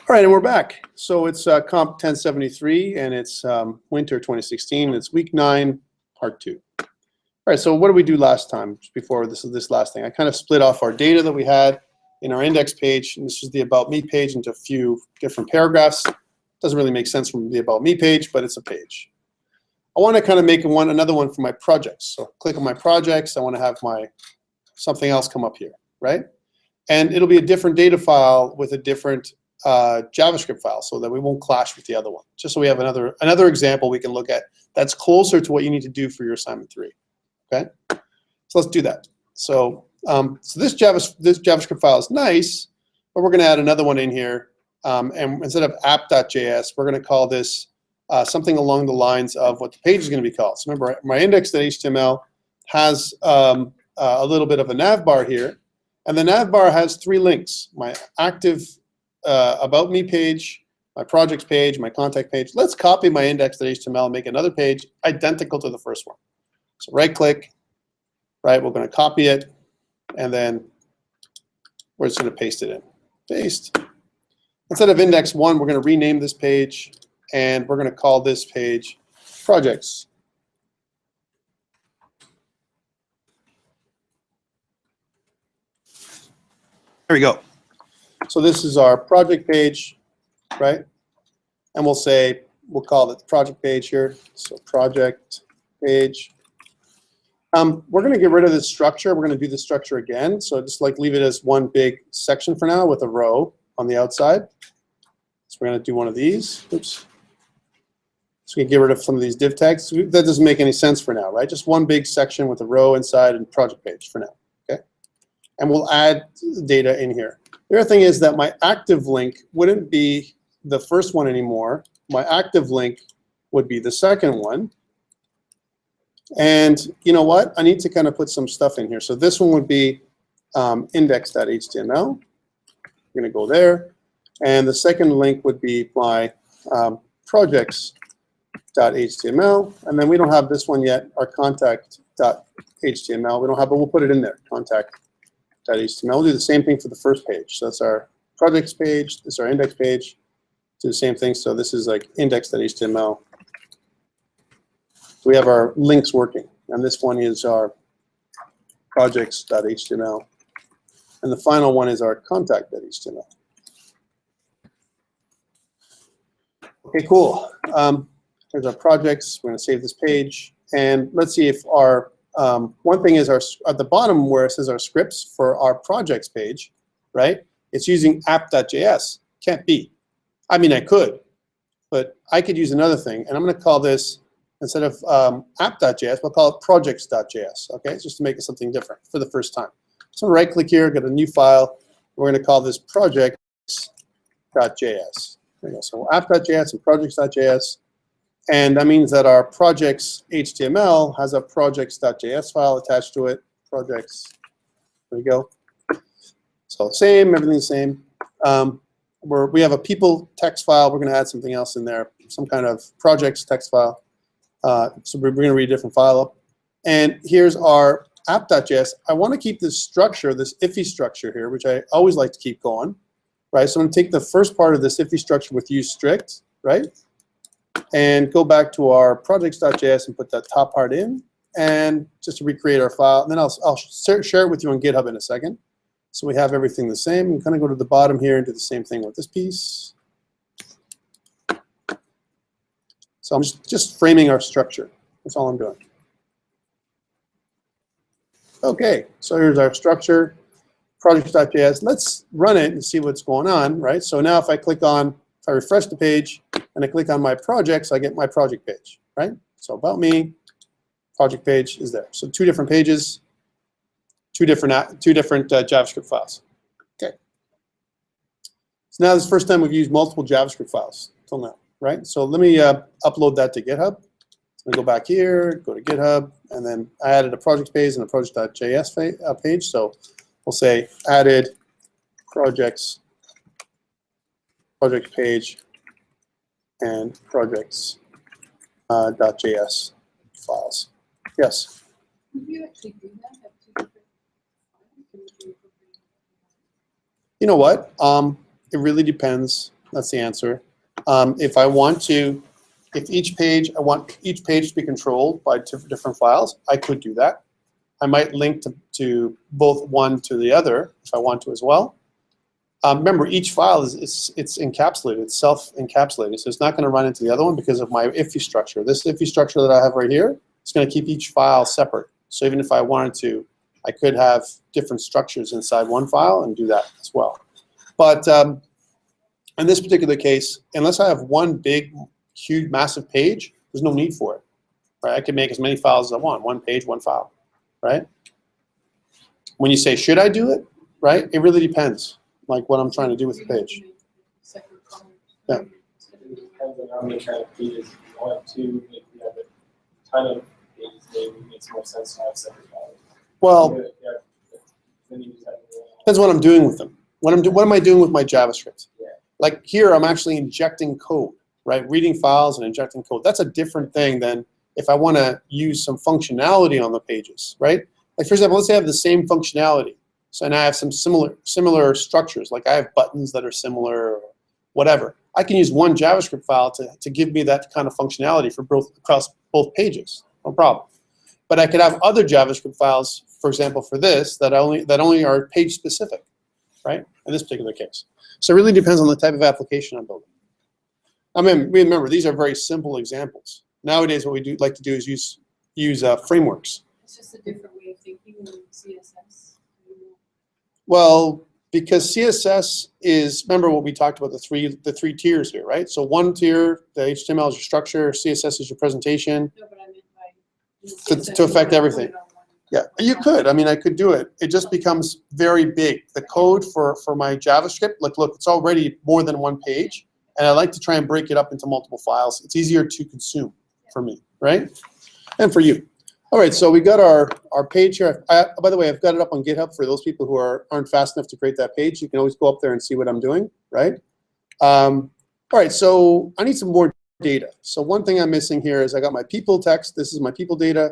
All right, and we're back. So it's COMP1073, and it's winter 2016. It's week 9, part 2. All right, so what did we do last time, just before this last thing? I kind of split off our data that we had in our index page, and this is the About Me page, into a few different paragraphs. Doesn't really make sense from the About Me page, but it's a page. I want to kind of make another one for my projects. So click on my projects. I want to have my something else come up here, right? And it'll be a different data file with a different JavaScript file, so that we won't clash with the other one. Just so we have another example we can look at that's closer to what you need to do for your assignment 3. Okay, so let's do that. So this JavaScript file is nice, but we're going to add another one in here, and instead of app.js, we're going to call this something along the lines of what the page is going to be called. So remember, my index.html has a little bit of a nav bar here, and the nav bar has 3 links: my active About Me page, my projects page, my contact page. Let's copy my index.html and make another page identical to the first one. So right click, right, we're going to copy it, and then we're just going to paste it in. Paste. Instead of index 1, we're going to rename this page, and we're going to call this page projects. There we go. So this is our project page, right? And we'll call it the project page here. So project page. We're going to get rid of this structure. We're going to do this structure again. So just like leave it as one big section for now with a row on the outside. So we're going to do one of these. Oops. So we can get rid of some of these div tags. That doesn't make any sense for now, right? Just one big section with a row inside and project page for now. Okay. And we'll add data in here. The other thing is that my active link wouldn't be the first one anymore. My active link would be the second one. And you know what? I need to kind of put some stuff in here. So this one would be index.html. We're going to go there. And the second link would be my projects.html. And then we don't have this one yet, our contact.html. We don't have, but we'll put it in there, contact.html. We'll do the same thing for the first page. So that's our projects page. This is our index page. Do the same thing. So this is like index.html. So we have our links working. And this one is our projects.html. And the final one is our contact.html. Okay, cool. Here's our projects. We're going to save this page. And let's see if our one thing is at the bottom where it says our scripts for our projects page, right? It's using app.js. Can't be. I mean, I could, but I could use another thing. And I'm going to call this, instead of app.js, we'll call it projects.js, okay? Just to make it something different for the first time. So right click here, get a new file. We're going to call this projects.js. There you go. So app.js and projects.js. And that means that our projects HTML has a projects.js file attached to it. Projects. There we go. So same, everything's the same. We have a people text file. We're going to add something else in there, some kind of projects text file. So we're going to read a different file up. And here's our app.js. I want to keep this structure, this iffy structure here, which I always like to keep going, right? So I'm going to take the first part of this iffy structure with use strict, right? And go back to our projects.js and put that top part in, and just to recreate our file. And then I'll share it with you on GitHub in a second. So we have everything the same. I'm going to go to the bottom here and do the same thing with this piece. So I'm just framing our structure. That's all I'm doing. Okay, so here's our structure, projects.js. Let's run it and see what's going on, right? So now if I refresh the page and I click on my projects, I get my project page, right? So About Me, project page is there. So 2 different pages, two different JavaScript files. Okay. So now this is the first time we've used multiple JavaScript files until now, right? So let me upload that to GitHub. So go back here, go to GitHub, and then I added a project page and a project.js page. So we'll say added project page and projects.js files. Yes. Can you actually do that? Have 2 different files? You know what? It really depends That's the answer. If I want to, if each page, I want each page to be controlled by different files, I could do that. I might link to both one to the other if I want to as well. Remember, each file it's encapsulated, it's self-encapsulated, so it's not going to run into the other one because of my IFI structure. This IFI structure that I have right here is going to keep each file separate. So even if I wanted to, I could have different structures inside one file and do that as well. But in this particular case, unless I have one big, huge, massive page, there's no need for it. Right? I can make as many files as I want, one page, one file. Right? When you say, should I do it? Right? It really depends. Like what I'm trying to do with the page. Yeah. It depends on how many kind of pages you want to. If you have a ton of pages, maybe it makes more sense to have separate files. Well, Then you just have depends what I'm doing with them. What am I doing with my JavaScript? Yeah. Like here, I'm actually injecting code, right? Reading files and injecting code. That's a different thing than if I want to use some functionality on the pages, right? Like for example, let's say I have the same functionality. So and I have some similar structures, like I have buttons that are similar or whatever. I can use one JavaScript file to give me that kind of functionality for across both pages, no problem. But I could have other JavaScript files, for example, for this that only are page specific, right? In this particular case. So it really depends on the type of application I'm building. I mean, remember these are very simple examples. Nowadays, what we like to do is use frameworks. It's just a different way of thinking than CSS. Well, because CSS is, remember what we talked about, the three tiers here, right? So one tier, the HTML is your structure, CSS is your presentation. No, but I meant by To affect everything. Yeah, you could. I mean, I could do it. It just becomes very big. The code for my JavaScript, like look, it's already more than one page, and I like to try and break it up into multiple files. It's easier to consume for me, right? And for you. All right, so we got our page here. By the way, I've got it up on GitHub for those people who aren't fast enough to create that page. You can always go up there and see what I'm doing, right? All right, so I need some more data. So one thing I'm missing here is I got my people text. This is my people data.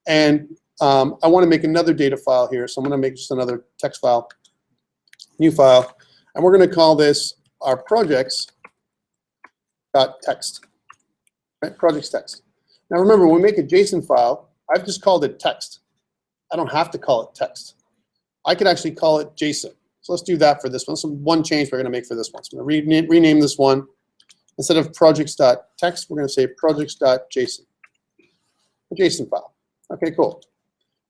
And I want to make another data file here. So I'm going to make just another text file, new file. And we're going to call this our projects.text, right? Projects text. Now remember, when we make a JSON file, I've just called it text. I don't have to call it text. I could actually call it JSON. So let's do that for this one. So one change we're going to make for this one. So I'm going to rename this one. Instead of projects.text, we're going to say projects.json. A JSON file. Okay, cool.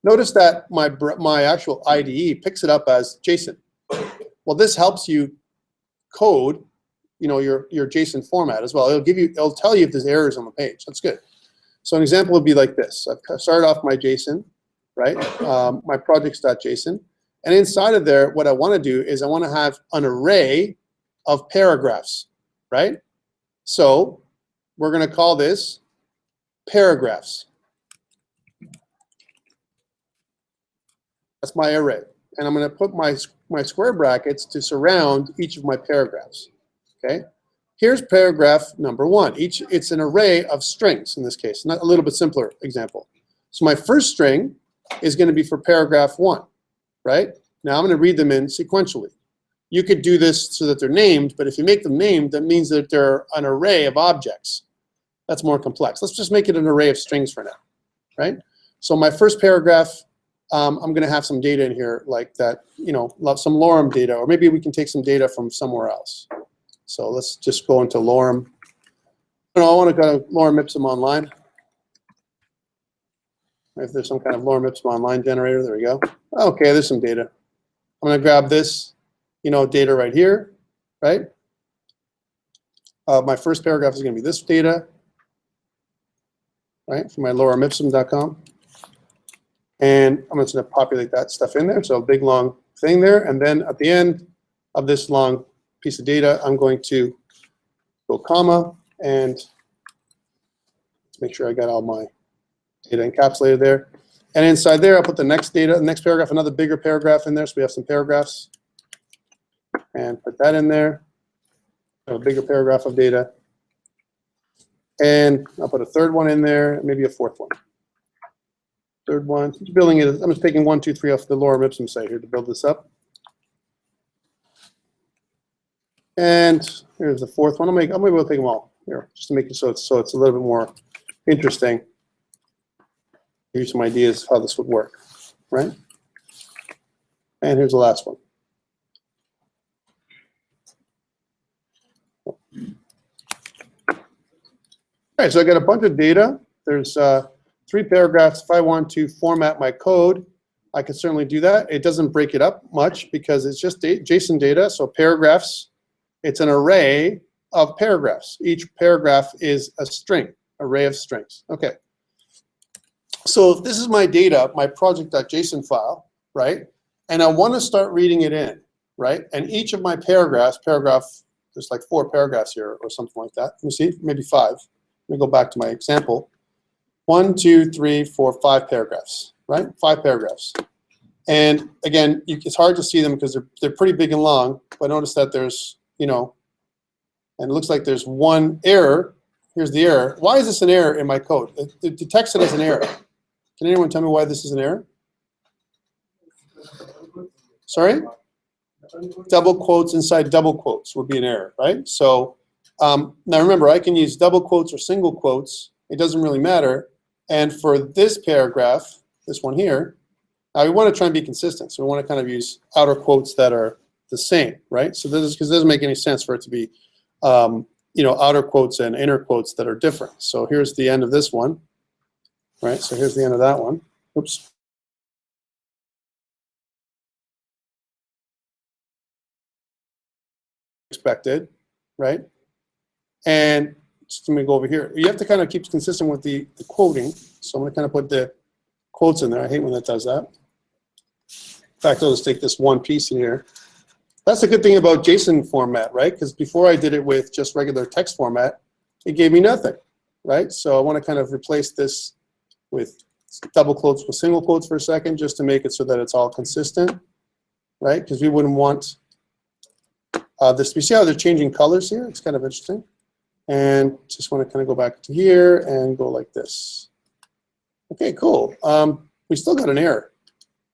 Notice that my actual IDE picks it up as JSON. Well, this helps you code, your JSON format as well. It'll tell you if there's errors on the page. That's good. So an example would be like this. I've started off my JSON, right? My projects.json. And inside of there, what I want to do is I want to have an array of paragraphs, right? So we're going to call this paragraphs. That's my array. And I'm going to put my square brackets to surround each of my paragraphs, okay? Here's paragraph number one. It's an array of strings in this case, not a little bit simpler example. So my first string is going to be for paragraph one, right? Now I'm going to read them in sequentially. You could do this so that they're named, but if you make them named, that means that they're an array of objects. That's more complex. Let's just make it an array of strings for now, right? So my first paragraph, I'm going to have some data in here like that, some lorem data, or maybe we can take some data from somewhere else. So let's just go into lorem. I want to go to lorem ipsum online. If there's some kind of lorem ipsum online generator, there we go. Okay, there's some data. I'm going to grab this, data right here, right? My first paragraph is going to be this data, right, from my loremipsum.com. And I'm just going to populate that stuff in there. So a big, long thing there. And then at the end of this long piece of data, I'm going to go comma and let's make sure I got all my data encapsulated there. And inside there, I'll put the next data, the next paragraph, another bigger paragraph in there. So we have some paragraphs. And put that in there. A bigger paragraph of data. And I'll put a third one in there, maybe a fourth one. Third one. Just building it. I'm just taking 1, 2, 3 off the lorem ipsum site here to build this up. And here's the fourth one. I'll maybe we'll take them all here, just to make it so it's a little bit more interesting. Here's some ideas of how this would work, right? And here's the last one. All right, so I got a bunch of data. There's 3 paragraphs. If I want to format my code, I can certainly do that. It doesn't break it up much because it's just JSON data. So paragraphs, it's an array of paragraphs. Each paragraph is a string, array of strings. Okay. So if this is my data, my project.json file, right? And I want to start reading it in, right? And each of my paragraphs, there's like 4 paragraphs here or something like that. Let me see, maybe 5. Let me go back to my example. 1, 2, 3, 4, 5 paragraphs, right? 5 paragraphs. And again, it's hard to see them because they're pretty big and long, but notice that there's, you know, and it looks like there's one error. Here's the error. Why is this an error in my code? It detects it as an error. Can anyone tell me why this is an error? Sorry? Double quotes inside double quotes would be an error, right? So now remember, I can use double quotes or single quotes. It doesn't really matter. And for this paragraph, this one here, now we want to try and be consistent. So we want to kind of use outer quotes that are the same, right? So this is because it doesn't make any sense for it to be, you know, outer quotes and inner quotes that are different. So here's the end of this one, right? So here's the end of that one. Oops. Expected, right? And just let me go over here. You have to kind of keep consistent with the quoting. So I'm going to kind of put the quotes in there. I hate when that does that. In fact, I'll just take this one piece in here. That's the good thing about JSON format, right? Because before I did it with just regular text format, it gave me nothing, right? So I want to kind of replace this with double quotes with single quotes for a second, just to make it so that it's all consistent, right? Because we wouldn't want this. You see how they're changing colors here? It's kind of interesting. And just want to kind of go back to here and go like this. Okay, cool. We still got an error.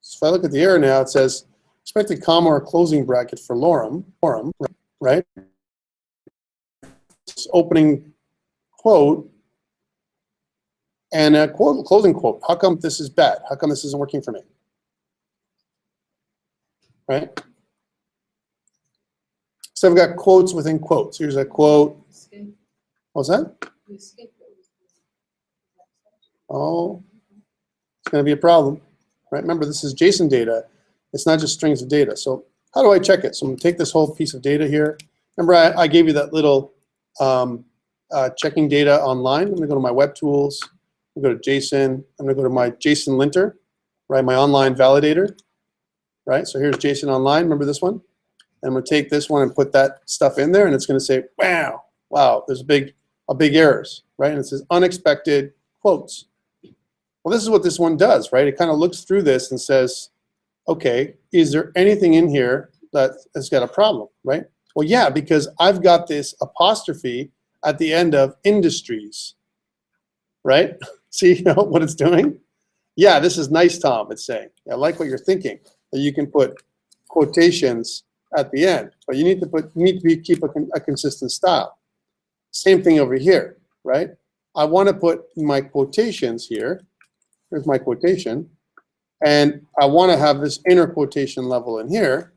So if I look at the error now, it says expected comma or closing bracket for lorem, right? It's opening quote and a quote, closing quote. How come this is bad? How come this isn't working for me? Right? So I've got quotes within quotes. Here's a quote. What's that? Oh, it's going to be a problem. Right? Remember, this is JSON data. It's not just strings of data. So how do I check it? So I'm going to take this whole piece of data here. Remember, I gave you that little checking data online. I'm going to go to my web tools. I'm going to go to JSON. I'm going to go to my JSON linter, right? My online validator, right? So here's JSON online. Remember this one? And I'm going to take this one and put that stuff in there, and it's going to say, wow, there's a big errors, right? And it says unexpected quotes. Well, this is what this one does, right? It kind of looks through this and says, okay, is there anything in here that has got a problem, right? Well, yeah, because I've got this apostrophe at the end of industries, right? See what it's doing? Yeah, this is nice, Tom, it's saying. I like what you're thinking, that you can put quotations at the end, but you need to keep a consistent style. Same thing over here, right? I want to put my quotations here. Here's my quotation. And I want to have this inner quotation level in here.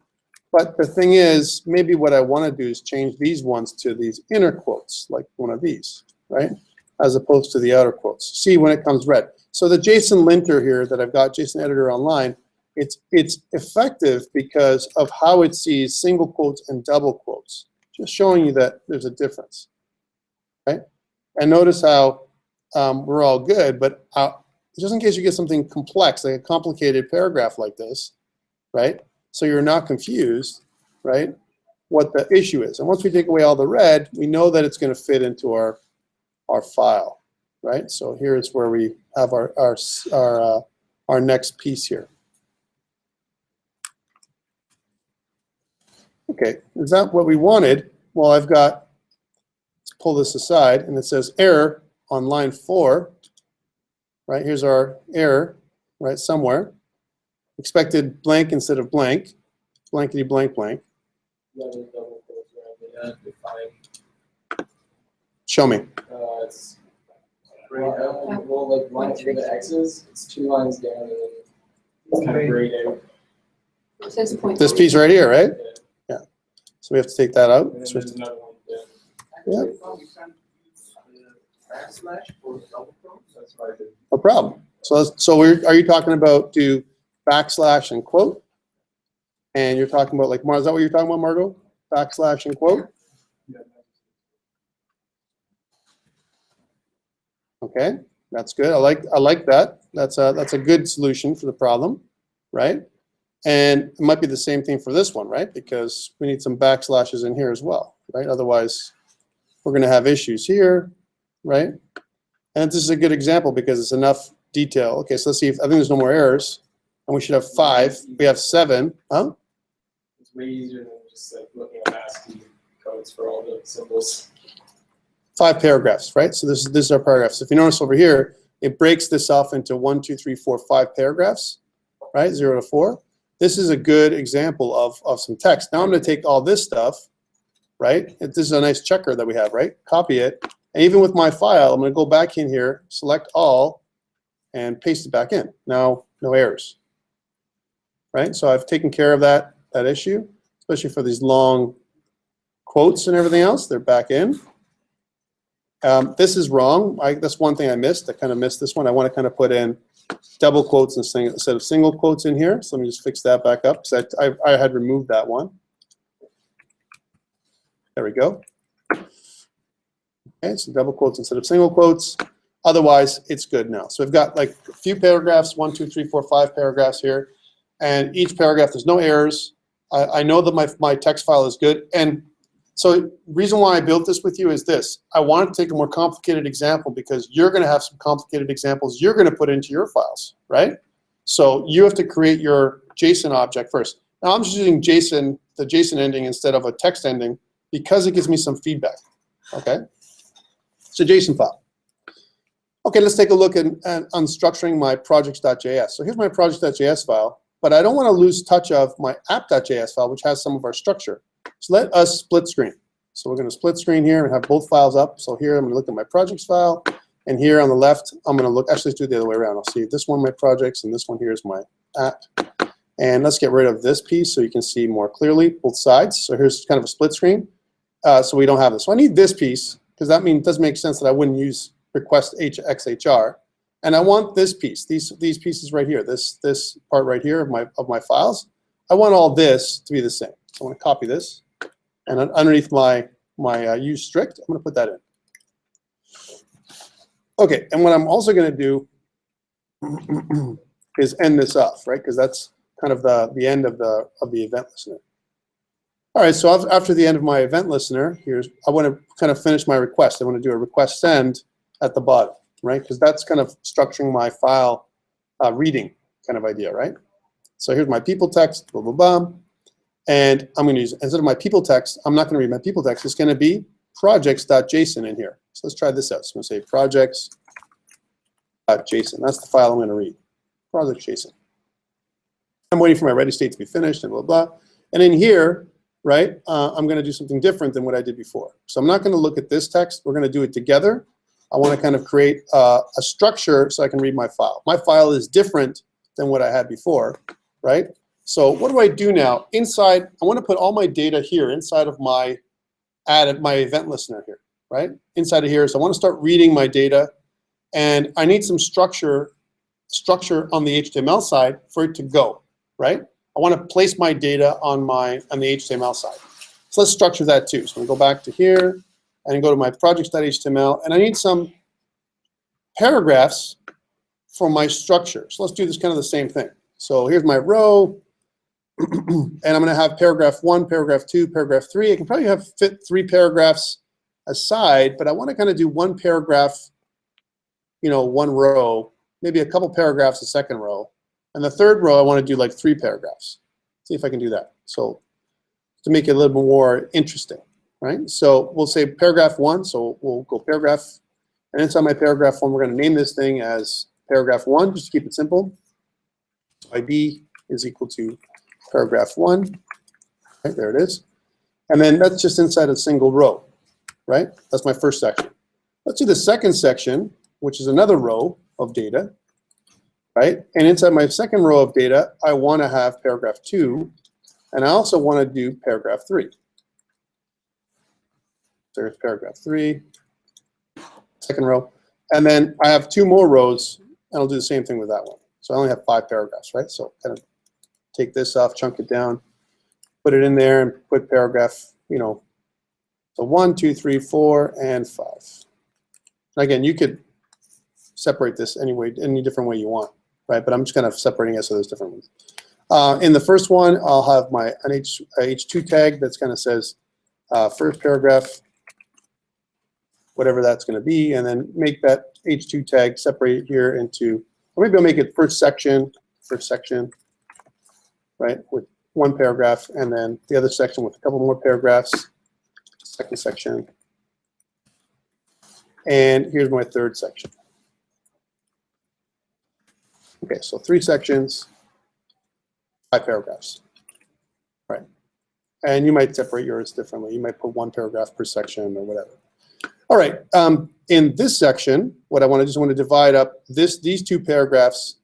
But the thing is, maybe what I want to do is change these ones to these inner quotes, like one of these, right? As opposed to the outer quotes. See when it comes red. So the JSON linter here that I've got, JSON editor online, it's effective because of how it sees single quotes and double quotes. Just showing you that there's a difference, right? And notice how we're all good, but just in case you get something complex, like a complicated paragraph like this, right? So you're not confused, right? What the issue is. And once we take away all the red, we know that it's going to fit into our file, right? So here's where we have our next piece here. Okay, is that what we wanted? Well, let's pull this aside, and it says error on line 4. Right, here's our error, right, somewhere. Expected blank instead of blank, blankety blank blank. the other double quotes around the define. Show me. It's well, like line through the X's, it's 2 lines down and then it's kind of grayed out. It says point. This piece right here, right? Yeah. So we have to take that out. And then So there's another one down. Yeah. Backslash or double quotes? That's what I did. no problem. So are you talking about do backslash and quote? And you're talking about like, is that what you're talking about, Margot? Backslash and quote? Okay, that's good. I like that. That's a good solution for the problem, right? And it might be the same thing for this one, right? Because we need some backslashes in here as well, right? Otherwise, we're going to have issues here, right? And this is a good example because it's enough detail. Okay, so let's see if I think there's no more errors, and we should have 5. We have 7. Huh? It's way easier than just like looking at ASCII codes for all the symbols. 5 paragraphs, right? So this is our paragraphs. If you notice over here, it breaks this off into 1, 2, 3, 4, 5 paragraphs, right? 0 to 4. This is a good example of some text. Now I'm going to take all this stuff, right? This is a nice checker that we have, right? Copy it. And even with my file, I'm going to go back in here, select all, and paste it back in. Now, no errors, right? So I've taken care of that issue, especially for these long quotes and everything else. They're back in. This is wrong. That's one thing I missed. I kind of missed this one. I want to kind of put in double quotes instead of single quotes in here. So let me just fix that back up because I had removed that one. There we go. Okay, so double quotes instead of single quotes. Otherwise, it's good now. So we've got like a few paragraphs, 1, 2, 3, 4, 5 paragraphs here. And each paragraph, there's no errors. I know that my text file is good. And so the reason why I built this with you is this. I wanted to take a more complicated example because you're going to have some complicated examples you're going to put into your files, right? So you have to create your JSON object first. Now I'm just using JSON, the JSON ending instead of a text ending because it gives me some feedback, okay? It's a JSON file. Okay, let's take a look at unstructuring my projects.js. So here's my projects.js file, but I don't want to lose touch of my app.js file, which has some of our structure. So let us split screen. So we're going to split screen here and have both files up. So here I'm going to look at my projects file, and here on the left I'm going to look. Actually, let's do it the other way around. I'll see this one my projects, and this one here is my app. And let's get rid of this piece so you can see more clearly both sides. So here's kind of a split screen. So we don't have this. So I need this piece because that means it doesn't make sense that I wouldn't use request XHR. And I want this piece, these pieces right here, this part right here of my files. I want all this to be the same. So I'm going to copy this. And underneath my use strict, I'm going to put that in. Okay, and what I'm also going to do is end this off, right? Because that's kind of the end of the event listener. All right, so after the end of my event listener, I want to kind of finish my request. I want to do a request send at the bottom, right? Because that's kind of structuring my file reading kind of idea, right? So here's my people text, blah, blah, blah. And I'm going to use, instead of my people text, I'm not going to read my people text. It's going to be projects.json in here. So let's try this out. So I'm going to say projects.json. That's the file I'm going to read, projects.json. I'm waiting for my ready state to be finished and blah, blah. And in here, right, I'm going to do something different than what I did before. So I'm not going to look at this text. We're going to do it together. I want to kind of create a structure so I can read my file. My file is different than what I had before, right? So what do I do now? Inside, I want to put all my data here inside of my event listener here, right? Inside of here, so I want to start reading my data, and I need some structure on the HTML side for it to go, right? I want to place my data on the HTML side. So let's structure that too. So I'm going to go back to here and go to my projects.html, and I need some paragraphs for my structure. So let's do this kind of the same thing. So here's my row. And I'm going to have paragraph 1, paragraph 2, paragraph 3. I can probably fit 3 paragraphs aside, but I want to kind of do 1 paragraph, 1 row, maybe a couple paragraphs a second row. And the third row, I want to do like 3 paragraphs. See if I can do that. So to make it a little bit more interesting, right? So we'll say paragraph 1. So we'll go paragraph. And inside my paragraph 1, we're going to name this thing as paragraph 1, just to keep it simple. ID is equal to paragraph 1. Right, there it is. And then that's just inside a single row, right? That's my first section. Let's do the second section, which is another row of data, right? And inside my second row of data, I want to have paragraph 2, and I also want to do paragraph 3. There's paragraph 3, second row. And then I have 2 more rows, and I'll do the same thing with that one. So I only have 5 paragraphs, right? So kind of take this off, chunk it down, put it in there, and put paragraph, you know, so 1, 2, 3, 4, and 5. And again, you could separate this any different way you want, right? But I'm just kind of separating it so there's different ones. In the first one, I'll have an H2 tag that's kind of says first paragraph, whatever that's going to be, and then make that H2 tag separate here into, or maybe I'll make it first section, right, with 1 paragraph, and then the other section with a couple more paragraphs, second section, and here's my third section. Okay, so 3 sections, 5 paragraphs, right? And you might separate yours differently. You might put 1 paragraph per section or whatever. All right, in this section, what I just want to divide up these 2 paragraphs,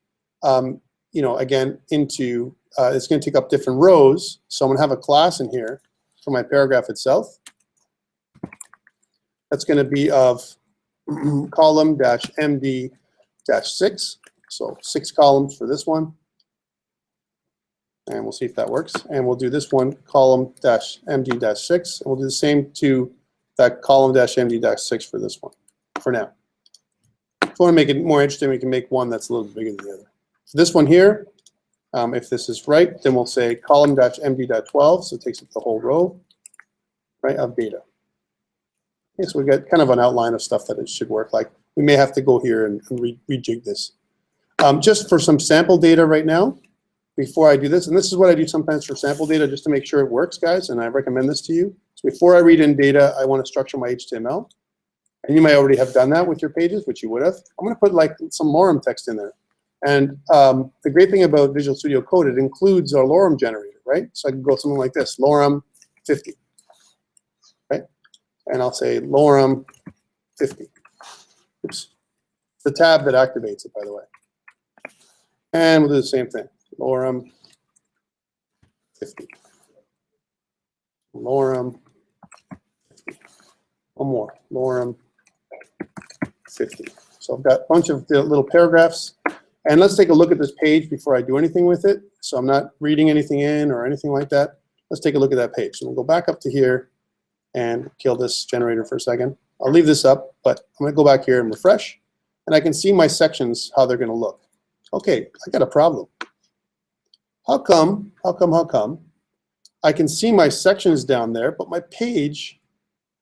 you know, again, into, it's going to take up different rows. So I'm going to have a class in here for my paragraph itself. That's going to be of column-md-6. So 6 columns for this one. And we'll see if that works. And we'll do this one, column-md-6. And we'll do the same to that column-md-6 for this one, for now. If you want to make it more interesting, we can make one that's a little bigger than the other. So this one here, if this is right, then we'll say column-md-12, so it takes up the whole row, right, of data. Okay, so we got kind of an outline of stuff that it should work like. We may have to go here and rejig this. Just for some sample data right now, before I do this, and this is what I do sometimes for sample data just to make sure it works, guys, and I recommend this to you. So before I read in data, I want to structure my HTML. And you may already have done that with your pages, which you would have. I'm going to put like some lorem text in there. And the great thing about Visual Studio Code, it includes our lorem generator, right? So I can go something like this, lorem 50, right? And I'll say lorem 50. Oops. It's the tab that activates it, by the way. And we'll do the same thing, lorem 50. Lorem 50. One more, lorem 50. So I've got a bunch of little paragraphs. And let's take a look at this page before I do anything with it. So I'm not reading anything in or anything like that. Let's take a look at that page. So we'll go back up to here and kill this generator for a second. I'll leave this up, but I'm going to go back here and refresh. And I can see my sections, how they're going to look. Okay, I got a problem. How come I can see my sections down there, but my page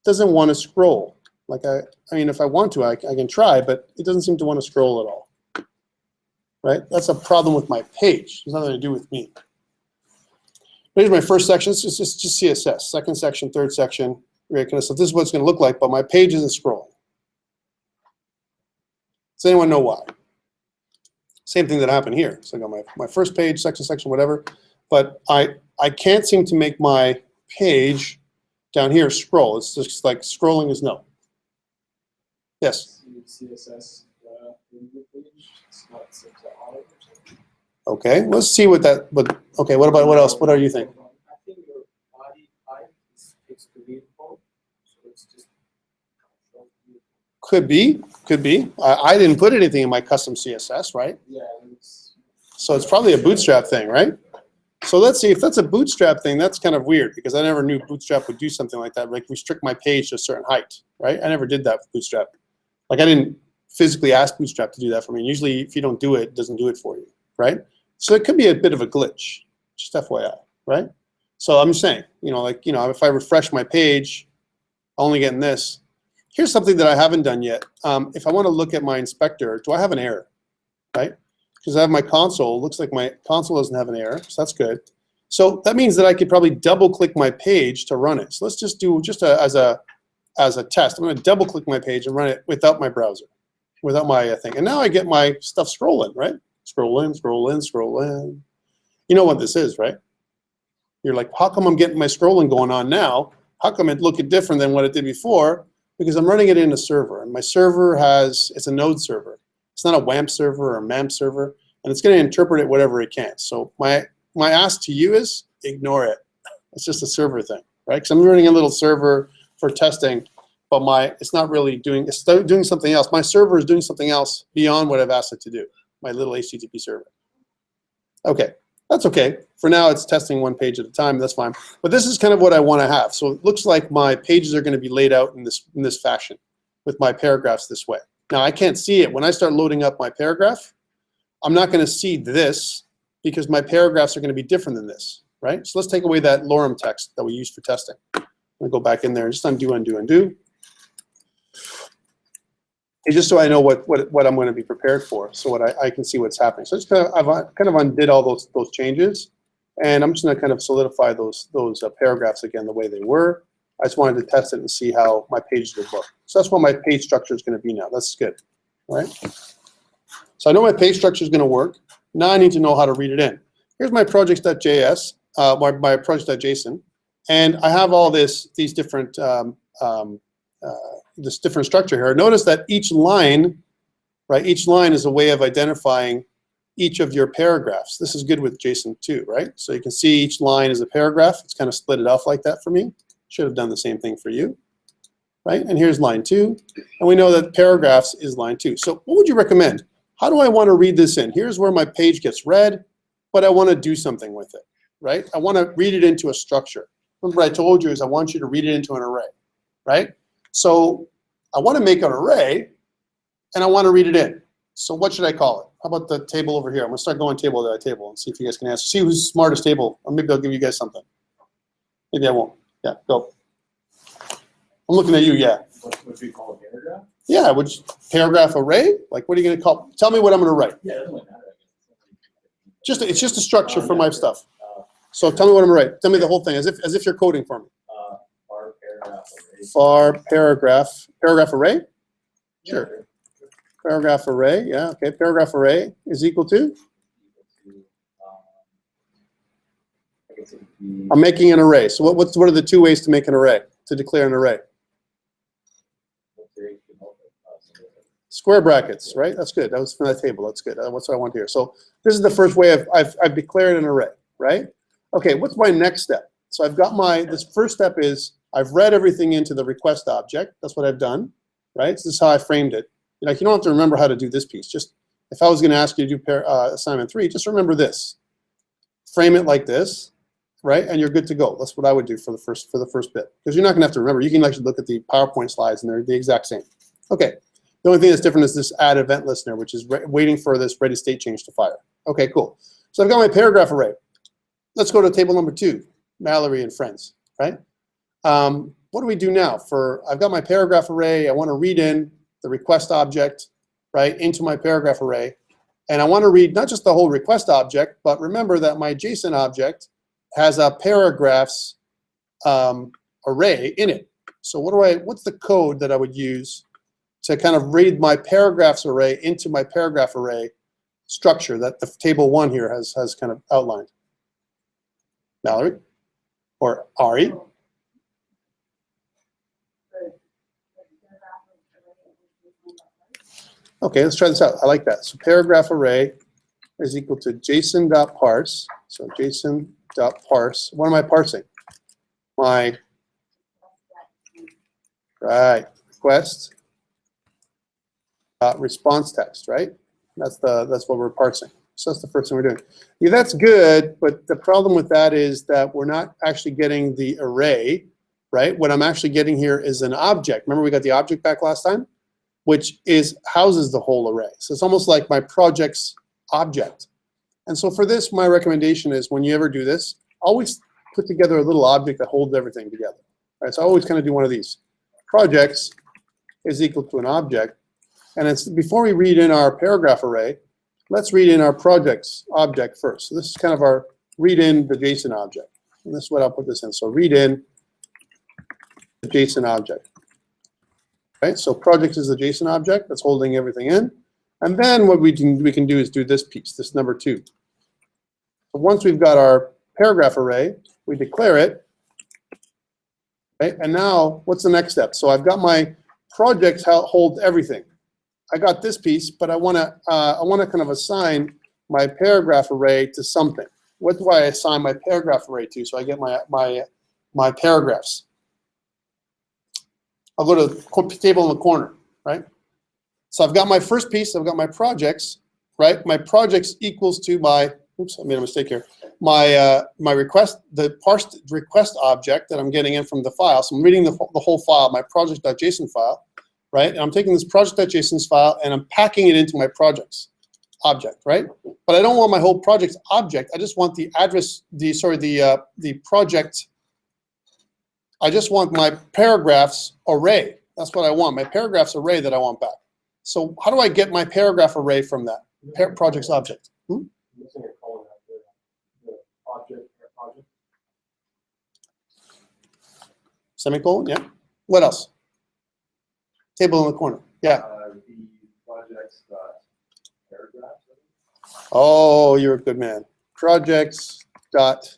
doesn't want to scroll? Like I mean, if I want to, I can try, but it doesn't seem to want to scroll at all. Right? That's a problem with my page. There's nothing to do with me. Here's my first section. It's just CSS. Second section, third section. Right? So this is what it's going to look like, but my page isn't scrolling. Does anyone know why? Same thing that happened here. So I got my first page, section, whatever. But I can't seem to make my page down here scroll. It's just like scrolling is no. Yes? CSS in the page, it's not set to auto or something. Okay, let's see what that, okay, what else? What do you think? I think your body type is fixed to vehicle, so it's just Could be. I didn't put anything in my custom CSS, right? yeah, So it's probably a Bootstrap thing, right? So let's see, if that's a Bootstrap thing, that's kind of weird because I never knew Bootstrap would do something like that, like restrict my page to a certain height, right? I never did that with Bootstrap. Like I didn't physically ask Bootstrap to do that for me. Usually if you don't do it, it doesn't do it for you, right? So it could be a bit of a glitch, just FYI, right? So I'm saying, if I refresh my page, only getting this. Here's something that I haven't done yet. If I want to look at my inspector, do I have an error, right? Because I have my console. Looks like my console doesn't have an error, so that's good. So that means that I could probably double-click my page to run it. So let's just do as a test. I'm going to double-click my page and run it without my browser, without my thing. And now I get my stuff scrolling, right? Scroll in. You know what this is, right? You're like, how come I'm getting my scrolling going on now? How come it looked different than what it did before? Because I'm running it in a server, and my server it's a node server. It's not a WAMP server or a MAMP server, and it's going to interpret it whatever it can. So my ask to you is ignore it. It's just a server thing, right? Because I'm running a little server for testing, but it's not really it's doing something else. My server is doing something else beyond what I've asked it to do, my little HTTP server. Okay, that's okay. For now, it's testing one page at a time. That's fine. But this is kind of what I want to have. So it looks like my pages are going to be laid out in this fashion with my paragraphs this way. Now, I can't see it. When I start loading up my paragraph, I'm not going to see this because my paragraphs are going to be different than this, right? So let's take away that lorem text that we use for testing. I'm going to go back in there and just undo, undo, undo. And just so I know what I'm going to be prepared for, so I can see what's happening. So I've kind of undid all those changes, and I'm just going to kind of solidify those paragraphs again the way they were. I just wanted to test it and see how my pages would look. So that's what my page structure is going to be now. That's good, right? So I know my page structure is going to work. Now I need to know how to read it in. Here's my projects.js, my project.json, and I have all these different this different structure here. Notice that each line, right? Each line is a way of identifying each of your paragraphs. This is good with JSON too, right? So you can see each line is a paragraph. It's kind of split it off like that for me. Should have done the same thing for you, right? And here's line 2, and we know that paragraphs is line 2. So what would you recommend? How do I want to read this in? Here's where my page gets read, but I want to do something with it, right? I want to read it into a structure. Remember what I told you is I want you to read it into an array, right? So I want to make an array, and I want to read it in. So what should I call it? How about the table over here? I'm going to start going table by table and see if you guys can answer. See who's smartest table, or maybe I'll give you guys something. Maybe I won't. Yeah, go. I'm looking at you, yeah. What would we call a paragraph? Yeah, paragraph array? Like, what are you going to call? Tell me what I'm going to write. Yeah, it doesn't really matter, I guess. It's just a structure for my stuff. So tell me what I'm going to write. Tell me the whole thing, as if you're coding for me. Var paragraph array. Var paragraph array? Sure. Paragraph array, yeah, okay. Paragraph array is equal to? I'm making an array. So what are the two ways to make an array, to declare an array? Square brackets, right? That's good. That was from that table. That's good. That's what I want here. So this is the first way I've declared an array, right? Okay, what's my next step? So I've got this first step is I've read everything into the request object. That's what I've done, right? So this is how I framed it. Like, you don't have to remember how to do this piece. Just if I was going to ask you to do assignment 3, just remember this. Frame it like this, right? And you're good to go. That's what I would do for the first bit, because you're not going to have to remember. You can actually look at the PowerPoint slides, and they're the exact same. Okay. The only thing that's different is this add event listener, which is waiting for this ready state change to fire. Okay, cool. So I've got my paragraph array. Let's go to table number 2, Mallory and friends, right? What do we do now? I've got my paragraph array. I want to read in the request object, right, into my paragraph array. And I want to read not just the whole request object, but remember that my JSON object has a paragraphs array in it. So what's the code that I would use to kind of read my paragraphs array into my paragraph array structure that the table 1 here has kind of outlined? Mallory? Or Ari? Okay, let's try this out. I like that. So paragraph array is equal to json.parse. So json.parse. What am I parsing? My request response text, right? That's what we're parsing. So that's the first thing we're doing. Yeah, that's good, but the problem with that is that we're not actually getting the array, right? What I'm actually getting here is an object. Remember we got the object back last time? Which houses the whole array. So it's almost like my project's object. And so for this, my recommendation is when you ever do this, always put together a little object that holds everything together. Right? So I always kind of do one of these. Projects is equal to an object. And it's before we read in our paragraph array, let's read in our projects object first. So this is kind of our read in the JSON object. And this is what I'll put this in. So read in the JSON object. Right? So projects is the JSON object that's holding everything in. And then what we can do is do this piece, this number 2. So once we've got our paragraph array, We declare it. Right? And now, what's the next step? So I've got my projects hold everything. I got this piece, but I want to kind of assign my paragraph array to something. What do I assign my paragraph array to? So I get my paragraphs. I'll go to the table in the corner, right? So I've got my first piece. I've got my projects, right? My projects equals to my. Oops, I made a mistake here. My request, the parsed request object that I'm getting in from the file. So I'm reading the whole file, my project.json file, right? And I'm taking this project.json file and I'm packing it into my projects object, right? But I don't want my whole project object. I just want the address, the project. I just want my paragraphs array. That's what I want. My paragraphs array that I want back. So how do I get my paragraph array from that projects object? Missing a colon out there. The object or project. Semicolon, yeah. What else? Table in the corner. Yeah. The projects paragraph. Oh, you're a good man. Projects dot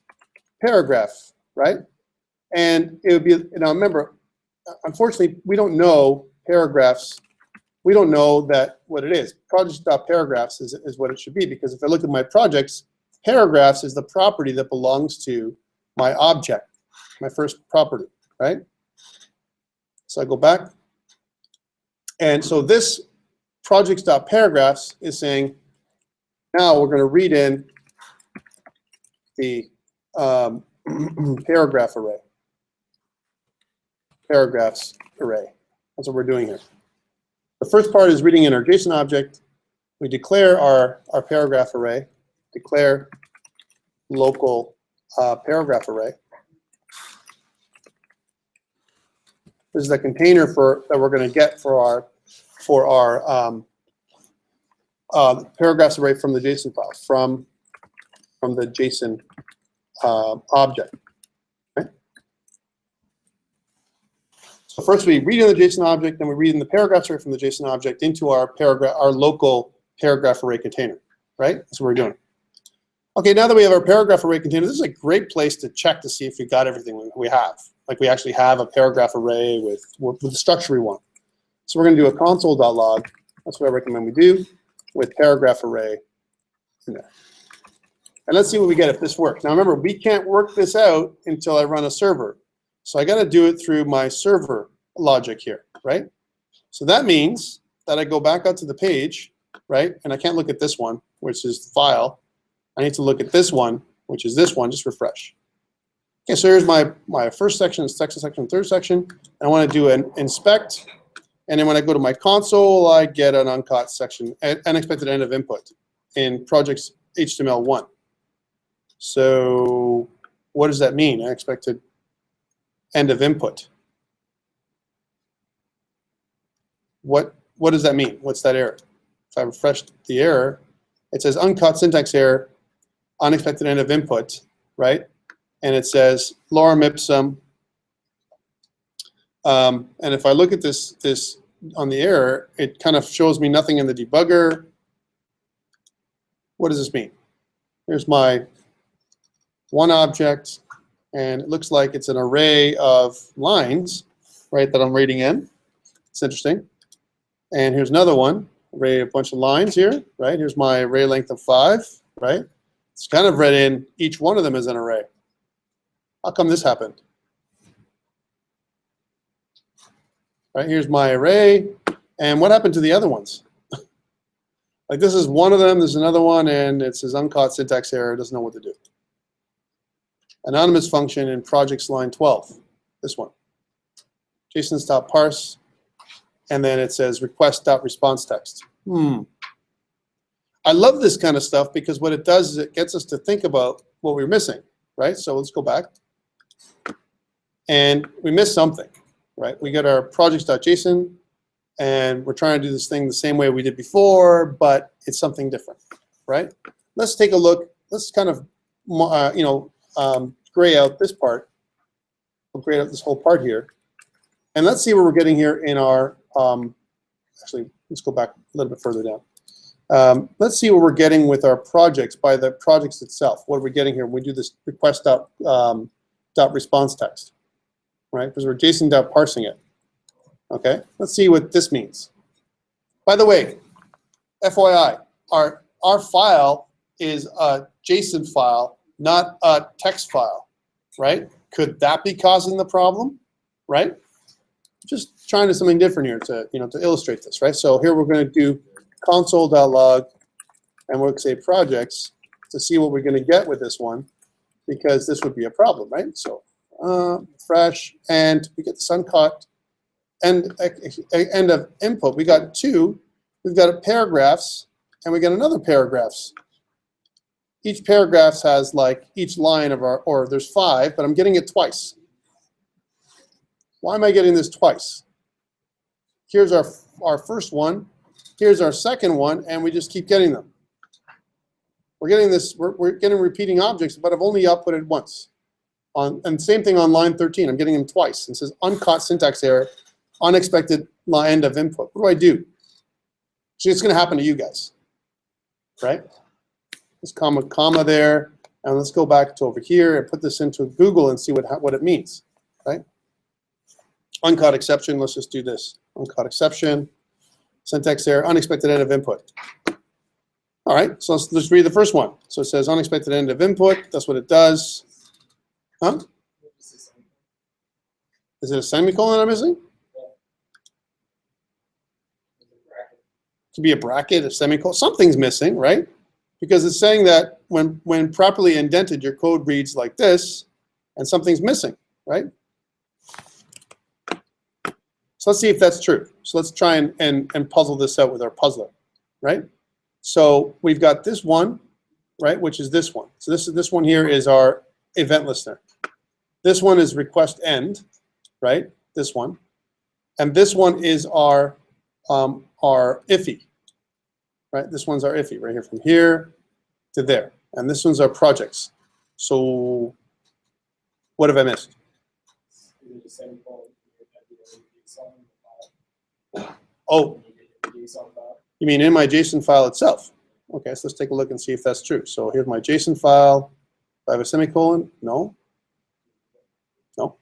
paragraph, right? And it would be, now remember, unfortunately, we don't know paragraphs. We don't know that what it is. Projects.paragraphs is what it should be, because if I look at my projects, paragraphs is the property that belongs to my object, my first property, right? So I go back. And so this projects.paragraphs is saying, now we're going to read in the paragraph array. Paragraphs array. That's what we're doing here. The first part is reading in our JSON object. We declare our paragraph array, declare local paragraph array. This is the container that we're going to get for our paragraphs array from the JSON file, from the JSON object. Okay? So first we read in the JSON object, then we read in the paragraphs array from the JSON object into our local paragraph array container. Right? That's what we're doing. Okay, now that we have our paragraph array container, this is a great place to check to see if we got everything we have. Like we actually have a paragraph array with the structure we want. So we're going to do a console.log. That's what I recommend we do with paragraph array in there. And let's see what we get if this works. Now remember, we can't work this out until I run a server. So I got to do it through my server logic here, right? So that means that I go back out to the page, right? And I can't look at this one, which is the file. I need to look at this one, which is this one, just refresh. Okay, so here's my first section, second section, third section. And I want to do an inspect. And then when I go to my console, I get an uncaught section, unexpected end of input in projects HTML1. So what does that mean? Unexpected end of input. What does that mean? What's that error? If I refresh the error, it says uncaught syntax error, unexpected end of input, right? And it says lorem ipsum. And if I look at this on the error, it kind of shows me nothing in the debugger. What does this mean? Here's my one object, and it looks like it's an array of lines, right, that I'm reading in. It's interesting. And here's another one, array, a bunch of lines here, right? Here's my array length of 5, right? It's kind of read in each one of them as an array. How come this happened? Right, here's my array, and what happened to the other ones? Like this is one of them, there's another one, and it says uncaught syntax error, doesn't know what to do. Anonymous function in projects line 12, this one. JSON.parse, and then it says request.response text. I love this kind of stuff because what it does is it gets us to think about what we're missing, right? So let's go back. And we missed something, right? We got our projects.json, and we're trying to do this thing the same way we did before, but it's something different, right? Let's take a look. Let's kind of, gray out this part. We'll gray out this whole part here. And let's see what we're getting here in our, actually, let's go back a little bit further down. Let's see what we're getting with our projects by the projects itself. What are we getting here when we do this request dot response text, right? Because we're JSON dot parsing it. Okay, let's see what this means. By the way, FYI, our file is a JSON file, not a text file, right? Could that be causing the problem, right? Just trying to do something different here to, to illustrate this, right? So here we're going to do console.log, and we'll say projects to see what we're going to get with this one, because this would be a problem, right? So fresh, and we get this uncaught end of input. We got two. We've got paragraphs, and we got another paragraphs. Each paragraph has like each line of our, or there's 5, but I'm getting it twice. Why am I getting this twice? Here's our first one. Here's our second one, and we just keep getting them. We're getting this. We're getting repeating objects, but I've only outputted once. And same thing on line 13. I'm getting them twice. It says uncaught syntax error, unexpected end of input. What do I do? So it's going to happen to you guys, right? Let's comma there, and let's go back to over here and put this into Google and see what it means, right? Uncaught exception. Let's just do this. Uncaught exception, syntax error, unexpected end of input. All right, so let's read the first one. So it says unexpected end of input. That's what it does. Huh? Is it a semicolon I'm missing? Could be a bracket, a semicolon. Something's missing, right? Because it's saying that when properly indented, your code reads like this, and something's missing, right? So let's see if that's true. So let's try and puzzle this out with our puzzler, right? So we've got this one, right, which is this one. So this one here is our event listener. This one is request end, right? This one, and this one is our IFI, right? This one's our IFI right here, from here to there, and this one's our projects. So what have I missed? Oh, you mean in my JSON file itself? Okay, so let's take a look and see if that's true. So here's my JSON file. Do I have a semicolon? No. No.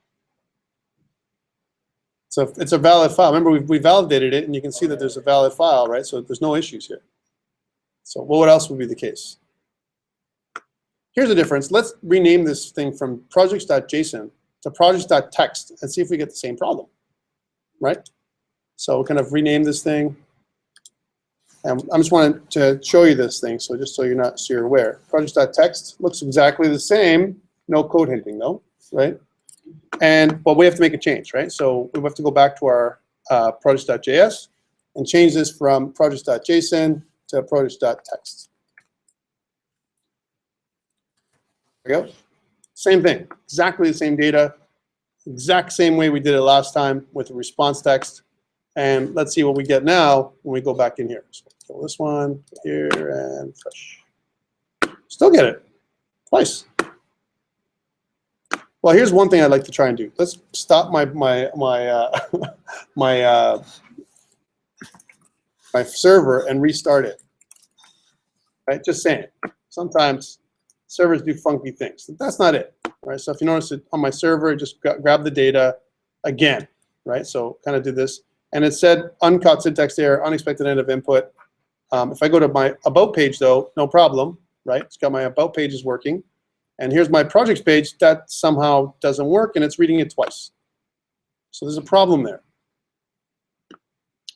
So it's a valid file. Remember, we validated it, and you can see that there's a valid file, right? So there's no issues here. So what else would be the case? Here's the difference. Let's rename this thing from projects.json to projects.text and see if we get the same problem, right? So we'll kind of rename this thing. And I just wanted to show you this thing, so just so you're aware. Projects.text looks exactly the same, no code hinting though, right? But we have to make a change, right? So we have to go back to our projects.js and change this from projects.json to projects.text. There we go. Same thing, exactly the same data, exact same way we did it last time with the response text. And let's see what we get now when we go back in here. So kill this one here and fresh. Still get it twice. Well, here's one thing I'd like to try and do. Let's stop my server and restart it. Right? Just saying. Sometimes servers do funky things. That's not it. Right? So if you notice it on my server, just grab the data again. Right? So kind of do this. And it said uncaught syntax error, unexpected end of input. If I go to my about page though, no problem, right? It's got my about page is working. And here's my projects page that somehow doesn't work, and it's reading it twice. So there's a problem there.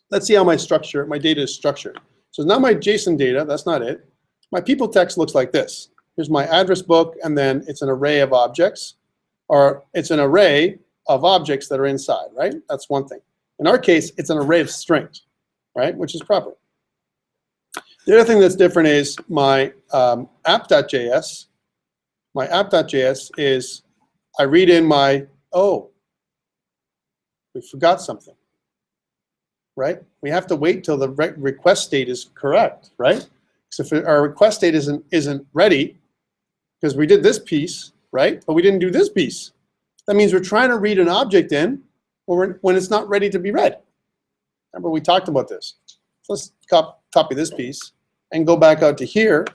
Let's see how my data is structured. So it's not my JSON data, that's not it. My people text looks like this. Here's my address book, and then it's an array of objects, or it's an array of objects that are inside, right? That's one thing. In our case, it's an array of strings, right, which is proper. The other thing that's different is my app.js. My app.js is, I read in my, oh, we forgot something, right? We have to wait till the request state is correct, right? So if our request state isn't ready, because we did this piece, right, but we didn't do this piece. That means we're trying to read an object in when it's not ready to be read. Remember, we talked about this. So let's copy this piece and go back out to here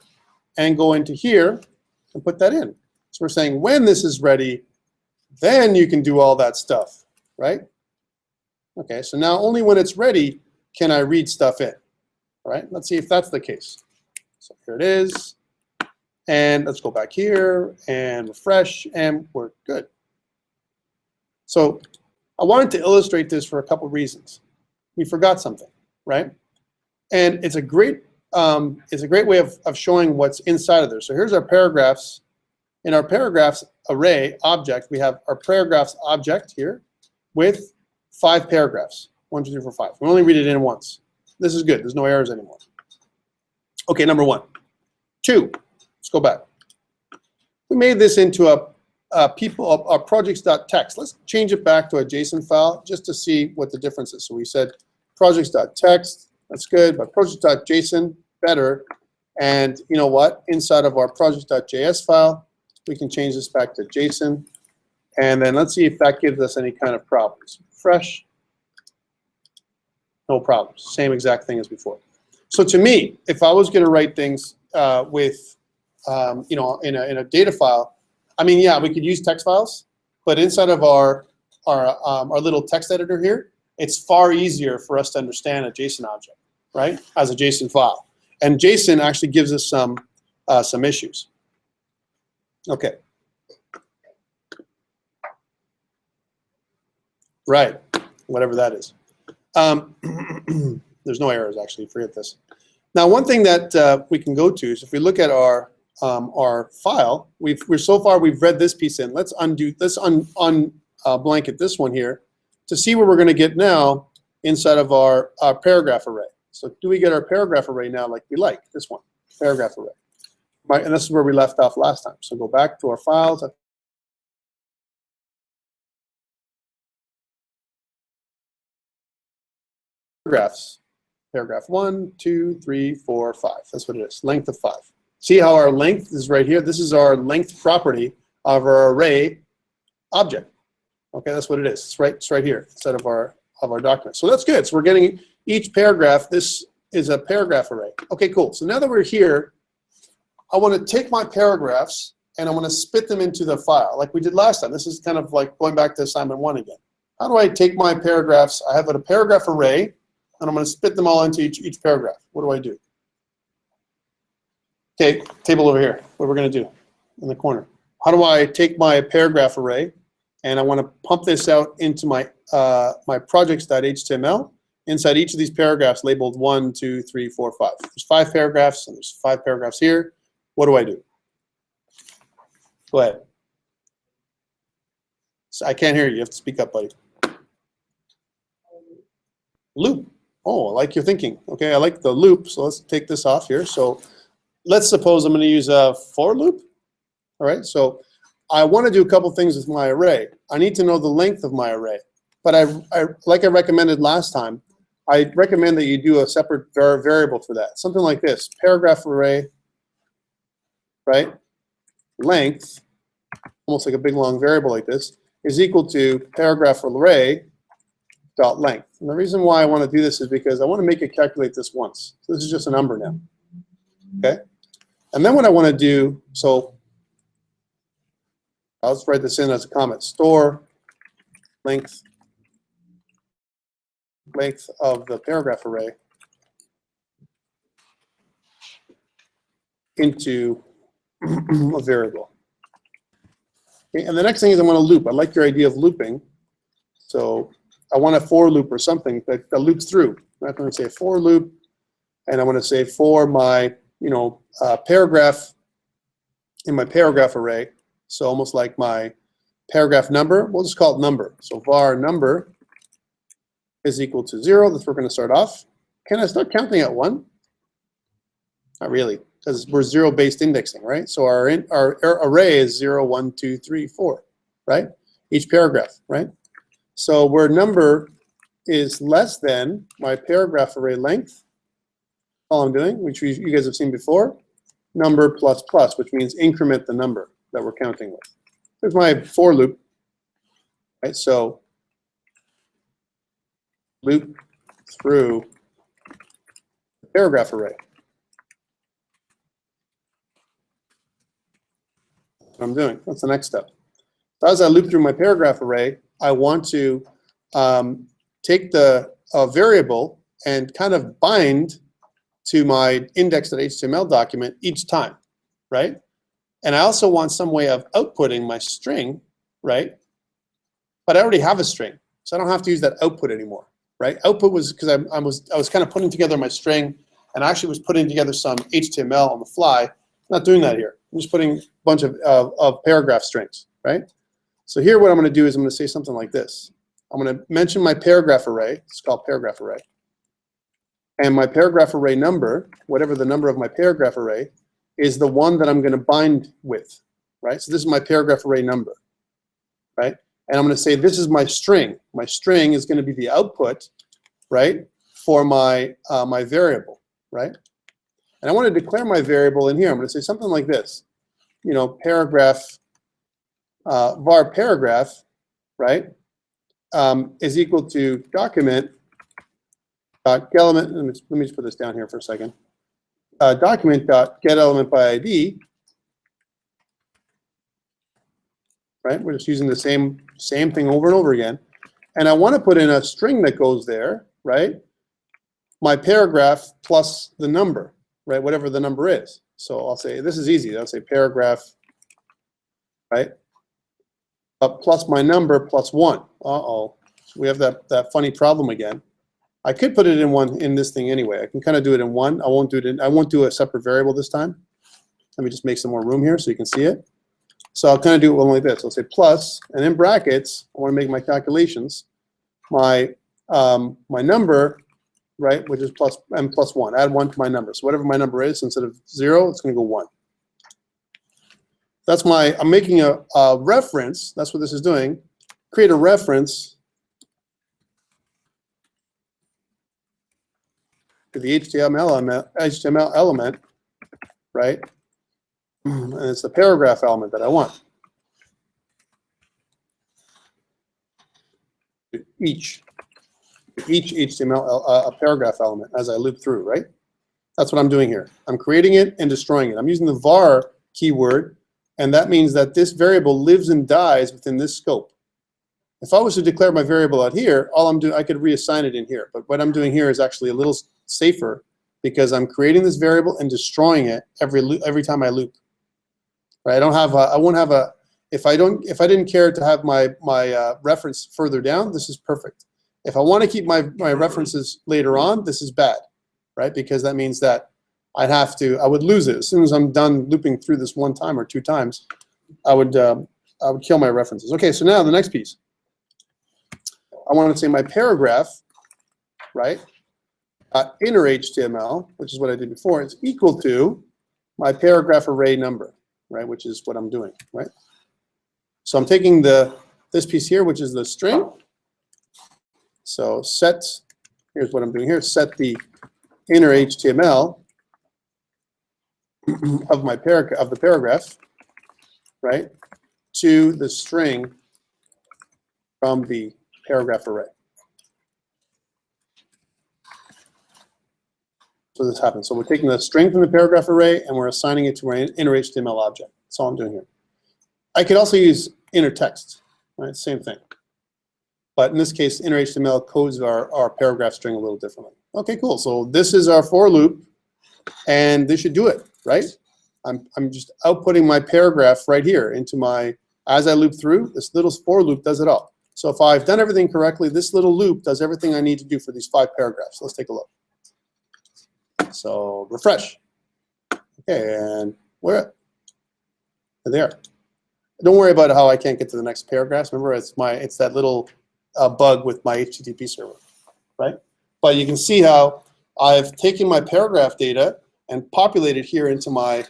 and go into here and put that in. So we're saying when this is ready, then you can do all that stuff, right? Okay, so now only when it's ready can I read stuff in, all right? Let's see if that's the case. So here it is, and let's go back here and refresh, and we're good. So I wanted to illustrate this for a couple reasons. We forgot something, right? And it's a great way of showing what's inside of there. So here's our paragraphs. In our paragraphs array object, we have our paragraphs object here with 5 paragraphs. 1, 2, 3, 4, 5. We only read it in once. This is good. There's no errors anymore. Okay, number 1. 2. Let's go back. We made this into a projects.txt. Let's change it back to a JSON file just to see what the difference is. So we said projects.txt. That's good, but projects.json, better. And you know what? Inside of our projects.js file, we can change this back to JSON. And then let's see if that gives us any kind of problems. Fresh, no problems. Same exact thing as before. So to me, if I was going to write things with, you know, in a data file, I mean, yeah, we could use text files, but inside of our little text editor here, it's far easier for us to understand a JSON object, right, as a JSON file. And JSON actually gives us some issues. Okay. Right, whatever that is. There's no errors, actually. Forget this. Now, one thing that we can go to is if we look at our file, we've read this piece in. Let's blanket this one here to see what we're going to get now inside of our paragraph array. So do we get our paragraph array now like we like? This one, paragraph array. Right, and this is where we left off last time. So go back to our files. Paragraphs. Paragraph 1, 2, 3, 4, 5. That's what it is. Length of 5. See how our length is right here? This is our length property of our array object. Okay, that's what it is. It's right here instead of our document. So that's good. So we're getting each paragraph. This is a paragraph array. Okay, cool. So now that we're here, I want to take my paragraphs and I want to spit them into the file like we did last time. This is kind of like going back to assignment 1 again. How do I take my paragraphs? I have a paragraph array, and I'm going to spit them all into each paragraph. What do I do? Okay, table over here. What we're going to do in the corner. How do I take my paragraph array, and I want to pump this out into my my projects.html. Inside each of these paragraphs labeled 1, 2, 3, 4, 5. There's 5 paragraphs, and there's 5 paragraphs here. What do I do? Go ahead. I can't hear you. You have to speak up, buddy. Loop. Oh, I like your thinking. Okay, I like the loop, so let's take this off here. So let's suppose I'm going to use a for loop. All right, so I want to do a couple things with my array. I need to know the length of my array. But like I recommended last time, I recommend that you do a separate variable for that. Something like this, paragraph array, right? Length, almost like a big long variable like this, is equal to paragraph array dot length. And the reason why I want to do this is because I want to make it calculate this once. So this is just a number now. Okay? And then what I want to do, so I'll just write this in as a comment. Store length of the paragraph array into a variable. Okay, and the next thing is I want to loop. I like your idea of looping. So I want a for loop or something that loops through. I'm going to say for loop, and I want to say for my paragraph in my paragraph array. So almost like my paragraph number. We'll just call it number. So var number is equal to 0. That's where we're going to start off. Can I start counting at 1? Not really, because we're 0-based indexing, right? So our array is 0, 1, 2, 3, 4, right? Each paragraph, right? So where number is less than my paragraph array length, all I'm doing, which you guys have seen before, number plus plus, which means increment the number that we're counting with. There's my for loop, right? So loop through the paragraph array. What I'm doing. That's the next step. So as I loop through my paragraph array, I want to take the variable and kind of bind to my index.html document each time, right? And I also want some way of outputting my string, right? But I already have a string, so I don't have to use that output anymore, right? Output was because I was kind of putting together my string, and I actually was putting together some HTML on the fly. I'm not doing that here. I'm just putting a bunch of paragraph strings, right? So here what I'm going to do is I'm going to say something like this. I'm going to mention my paragraph array. It's called paragraph array. And my paragraph array number, whatever the number of my paragraph array, is the one that I'm going to bind with, right? So this is my paragraph array number, right? And I'm going to say this is my string. My string is going to be the output, right, for my my variable, right? And I want to declare my variable in here. I'm going to say something like this, you know, paragraph var paragraph, right, is equal to document dot get element. Let me just put this down here for a second. Document dot get element by ID. Right, we're just using the same thing over and over again, and I want to put in a string that goes there, right? My paragraph plus the number, right? Whatever the number is. So I'll say this is easy. I'll say paragraph, right? Plus my number plus 1. Uh-oh, we have that funny problem again. I could put it in this thing anyway. I can kind of do it in 1. I won't do a separate variable this time. Let me just make some more room here so you can see it. So I'll kind of do it like this. I'll say plus, and in brackets, I want to make my calculations. My my number, right, which is plus 1. Add 1 to my number. So whatever my number is, instead of 0, it's going to go 1. That's I'm making a reference. That's what this is doing. Create a reference to the HTML element, right? And it's the paragraph element that I want. Each HTML a paragraph element as I loop through, right? That's what I'm doing here. I'm creating it and destroying it. I'm using the var keyword, and that means that this variable lives and dies within this scope. If I was to declare my variable out here, all I'm doing, I could reassign it in here. But what I'm doing here is actually a little safer because I'm creating this variable and destroying it every time I loop. Right? I won't have a. If I didn't care to have my reference further down, this is perfect. If I want to keep my references later on, this is bad, right? Because that means that I would lose it as soon as I'm done looping through this 1 time or 2 times. I would kill my references. Okay, so now the next piece. I want to say my paragraph, right? Inner HTML, which is what I did before, is equal to my paragraph array number, right? Which is what I'm doing, right? So I'm taking this piece here, which is the string. So here's what I'm doing here, set the inner HTML of the paragraph, right, to the string from the paragraph array. So this happens. So we're taking the string from the paragraph array and we're assigning it to our inner HTML object. That's all I'm doing here. I could also use inner text, right? Same thing. But in this case, inner HTML codes our paragraph string a little differently. Okay, cool. So this is our for loop, and this should do it, right? I'm just outputting my paragraph right here into as I loop through, this little for loop does it all. So if I've done everything correctly, this little loop does everything I need to do for these 5 paragraphs. Let's take a look. So refresh. Okay, and we're there. Don't worry about how I can't get to the next paragraph. Remember, it's that little bug with my HTTP server, right? But you can see how I've taken my paragraph data and populated here into my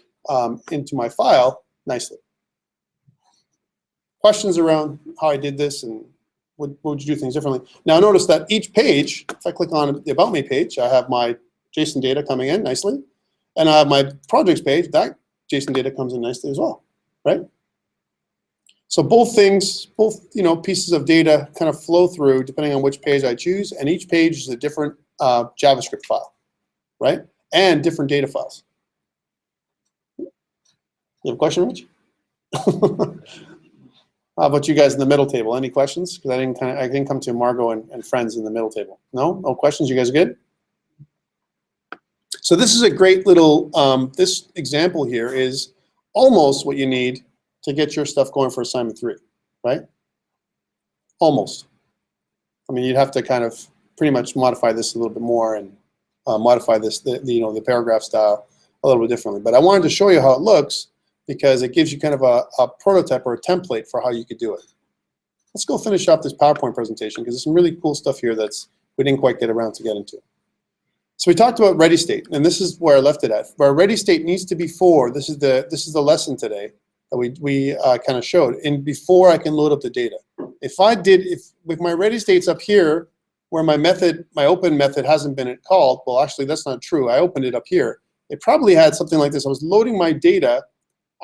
file nicely. Questions around how I did this and would you do things differently? Now notice that each page, if I click on the About Me page, I have my JSON data coming in nicely, and I have my projects page. That JSON data comes in nicely as well, right? So both pieces of data kind of flow through depending on which page I choose, and each page is a different JavaScript file, right? And different data files. You have a question, Rich? How about you guys in the middle table? Any questions? Because I didn't come to Margot and friends in the middle table. No? No questions? You guys good? So this is a great little, this example here is almost what you need to get your stuff going for assignment 3, right? Almost. I mean, you'd have to kind of pretty much modify this a little bit more and modify this, the paragraph style a little bit differently. But I wanted to show you how it looks because it gives you kind of a prototype or a template for how you could do it. Let's go finish off this PowerPoint presentation because there's some really cool stuff here that's we didn't quite get around to get into. So we talked about ready state, and this is where I left it at. Where ready state needs to be for, this is the lesson today that we kind of showed, and before I can load up the data. If with my ready states up here, where my open method hasn't been called, well, actually that's not true. I opened it up here. It probably had something like this. I was loading my data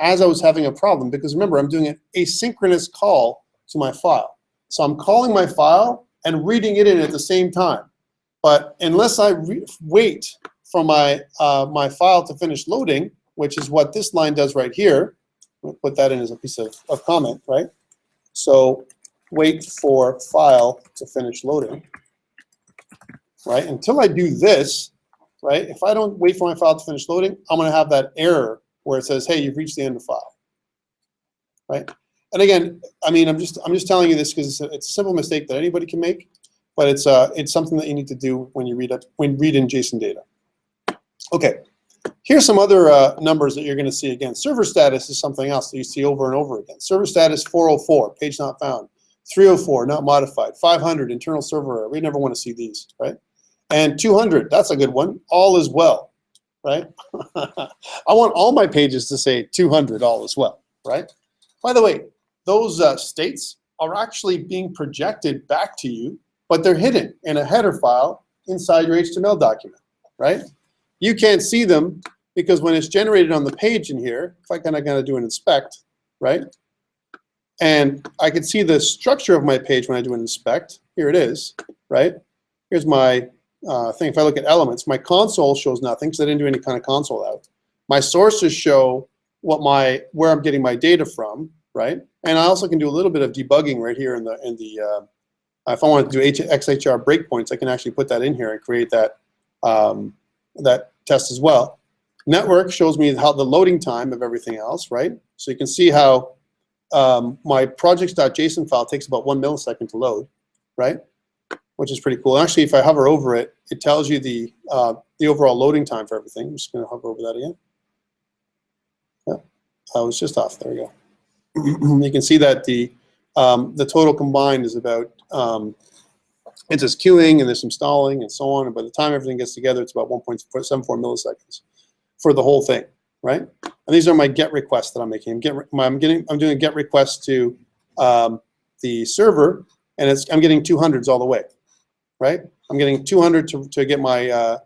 as I was having a problem, because remember, I'm doing an asynchronous call to my file. So I'm calling my file and reading it in at the same time. But unless I wait for my file to finish loading, which is what this line does right here, we'll put that in as a piece of comment, right? So wait for file to finish loading, right? Until I do this, right? If I don't wait for my file to finish loading, I'm going to have that error where it says, hey, you've reached the end of file, right? And again, I mean, I'm just telling you this because it's a simple mistake that anybody can make, but it's something that you need to do when you read in JSON data. Okay, here's some other numbers that you're going to see again. Server status is something else that you see over and over again. Server status 404, page not found. 304, not modified. 500, internal server error. We never want to see these, right? And 200, that's a good one. All is well, right? I want all my pages to say 200, all is well, right? By the way, those states are actually being projected back to you, but they're hidden in a header file inside your HTML document, right? You can't see them because when it's generated on the page in here, if I kind of do an inspect, right? And I can see the structure of my page when I do an inspect. Here it is, right? Here's my thing. If I look at elements, my console shows nothing because I didn't do any kind of console out. My sources show where I'm getting my data from, right? And I also can do a little bit of debugging right here in the if I want to do XHR breakpoints, I can actually put that in here and create that that test as well. Network shows me how the loading time of everything else, right? So you can see how my projects.json file takes about 1 millisecond to load, right? Which is pretty cool. And actually, if I hover over it, it tells you the overall loading time for everything. I'm just going to hover over that again. Yeah, I was just off. There we go. You can see that the total combined is about, it's just queuing and there's some stalling and so on. And by the time everything gets together, it's about 1.74 milliseconds for the whole thing, right? And these are my GET requests that I'm making. I'm doing a GET request to the server, and I'm getting 200s all the way, right? I'm getting 200 to get my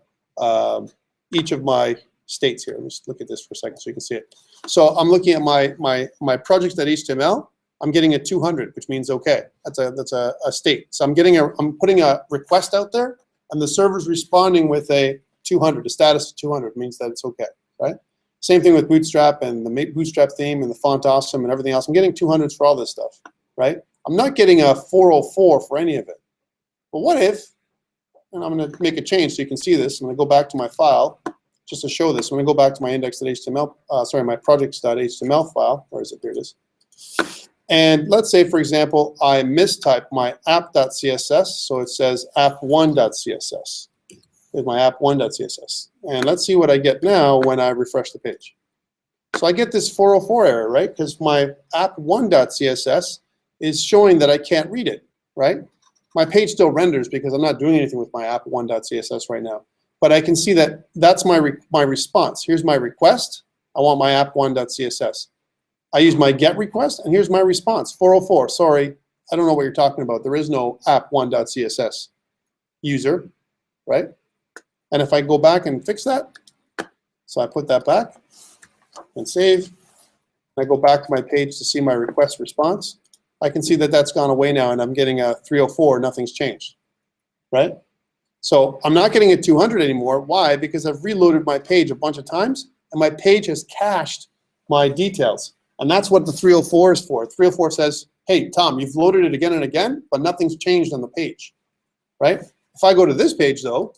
each of my states here. Let's look at this for a second so you can see it. So I'm looking at my projects.html. I'm getting a 200, which means okay. That's a state. So I'm putting a request out there, and the server's responding with a 200. A status of 200 means that it's okay, right? Same thing with Bootstrap and the Bootstrap theme and the font awesome and everything else. I'm getting 200s for all this stuff, right? I'm not getting a 404 for any of it. But what if, and I'm going to make a change so you can see this. I'm going to go back to my file just to show this. I'm going to go back to my index.html, my projects.html file. Where is it? Here it is. And let's say, for example, I mistype my app.css, so it says app1.css. Here's my app1.css. And let's see what I get now when I refresh the page. So I get this 404 error, right? Because my app1.css is showing that I can't read it, right? My page still renders because I'm not doing anything with my app1.css right now. But I can see that that's my response. Here's my request. I want my app1.css. I use my GET request, and here's my response, 404. Sorry, I don't know what you're talking about. There is no app1.css user, right? And if I go back and fix that, so I put that back and save, and I go back to my page to see my request response, I can see that that's gone away now, and I'm getting a 304. Nothing's changed, right? So I'm not getting a 200 anymore. Why? Because I've reloaded my page a bunch of times, and my page has cached my details. And that's what the 304 is for. 304 says, hey, Tom, you've loaded it again and again, but nothing's changed on the page, right? If I go to this page though,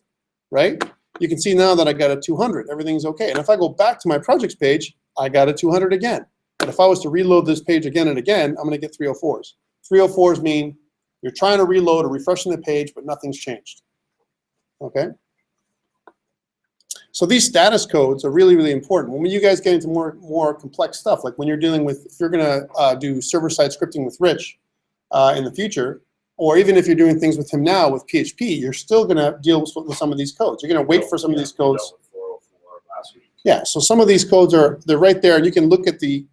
right, you can see now that I got a 200, everything's okay. And if I go back to my projects page, I got a 200 again. But if I was to reload this page again and again, I'm gonna get 304s. 304s mean you're trying to reload or refreshing the page, but nothing's changed, okay? So these status codes are really, really important. When you guys get into more complex stuff, like when you're dealing with, if you're gonna do server-side scripting with Rich in the future, or even if you're doing things with him now with PHP, you're still gonna deal with some of these codes. You're gonna wait for some of these codes. We dealt with 404 last week. Yeah, so some of these codes they're right there, and you can look at the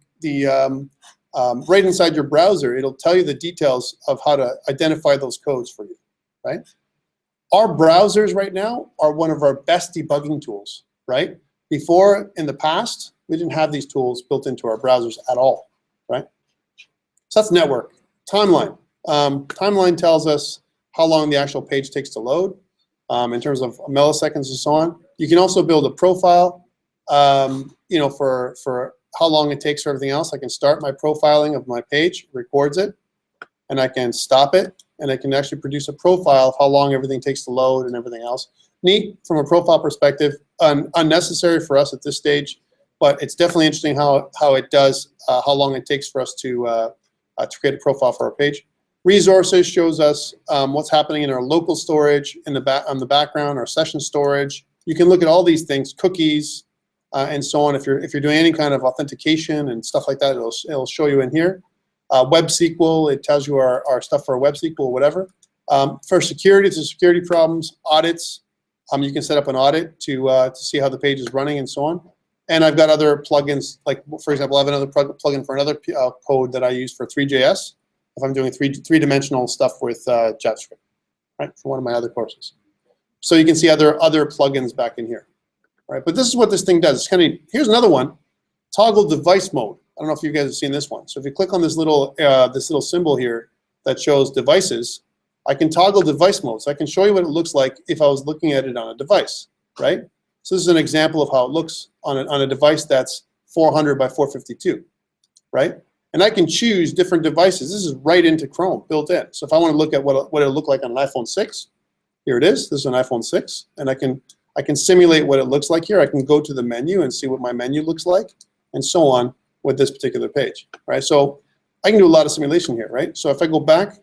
right inside your browser. It'll tell you the details of how to identify those codes for you, right? Our browsers right now are one of our best debugging tools, right? Before, in the past, we didn't have these tools built into our browsers at all, right? So that's network. Timeline. Timeline tells us how long the actual page takes to load in terms of milliseconds and so on. You can also build a profile, you know, for how long it takes for everything else. I can start my profiling of my page, records it, and I can stop it, and I can actually produce a profile of how long everything takes to load and everything else. Neat from a profile perspective, unnecessary for us at this stage, but it's definitely interesting how it does, how long it takes for us to create a profile for our page. Resources shows us what's happening in our local storage, on the background, our session storage. You can look at all these things, cookies, and so on. If you're doing any kind of authentication and stuff like that, it'll show you in here. Web SQL, it tells you our stuff for Web SQL, whatever. For security, to security problems, audits, you can set up an audit to see how the page is running and so on. And I've got other plugins, like for example, I have another plugin for another code that I use for Three.js if I'm doing three-dimensional stuff with JavaScript, right, for one of my other courses. So you can see other plugins back in here, right? But this is what this thing does. It's kind of, here's another one, toggle device mode. I don't know if you guys have seen this one. So if you click on this little symbol here that shows devices, I can toggle device mode. So I can show you what it looks like if I was looking at it on a device, right? So this is an example of how it looks on a device that's 400 by 452, right? And I can choose different devices. This is right into Chrome, built in. So if I want to look at what it'll look like on an iPhone 6, here it is. This is an iPhone 6, and I can simulate what it looks like here. I can go to the menu and see what my menu looks like, and so on with this particular page, right? So I can do a lot of simulation here, right? So if I go back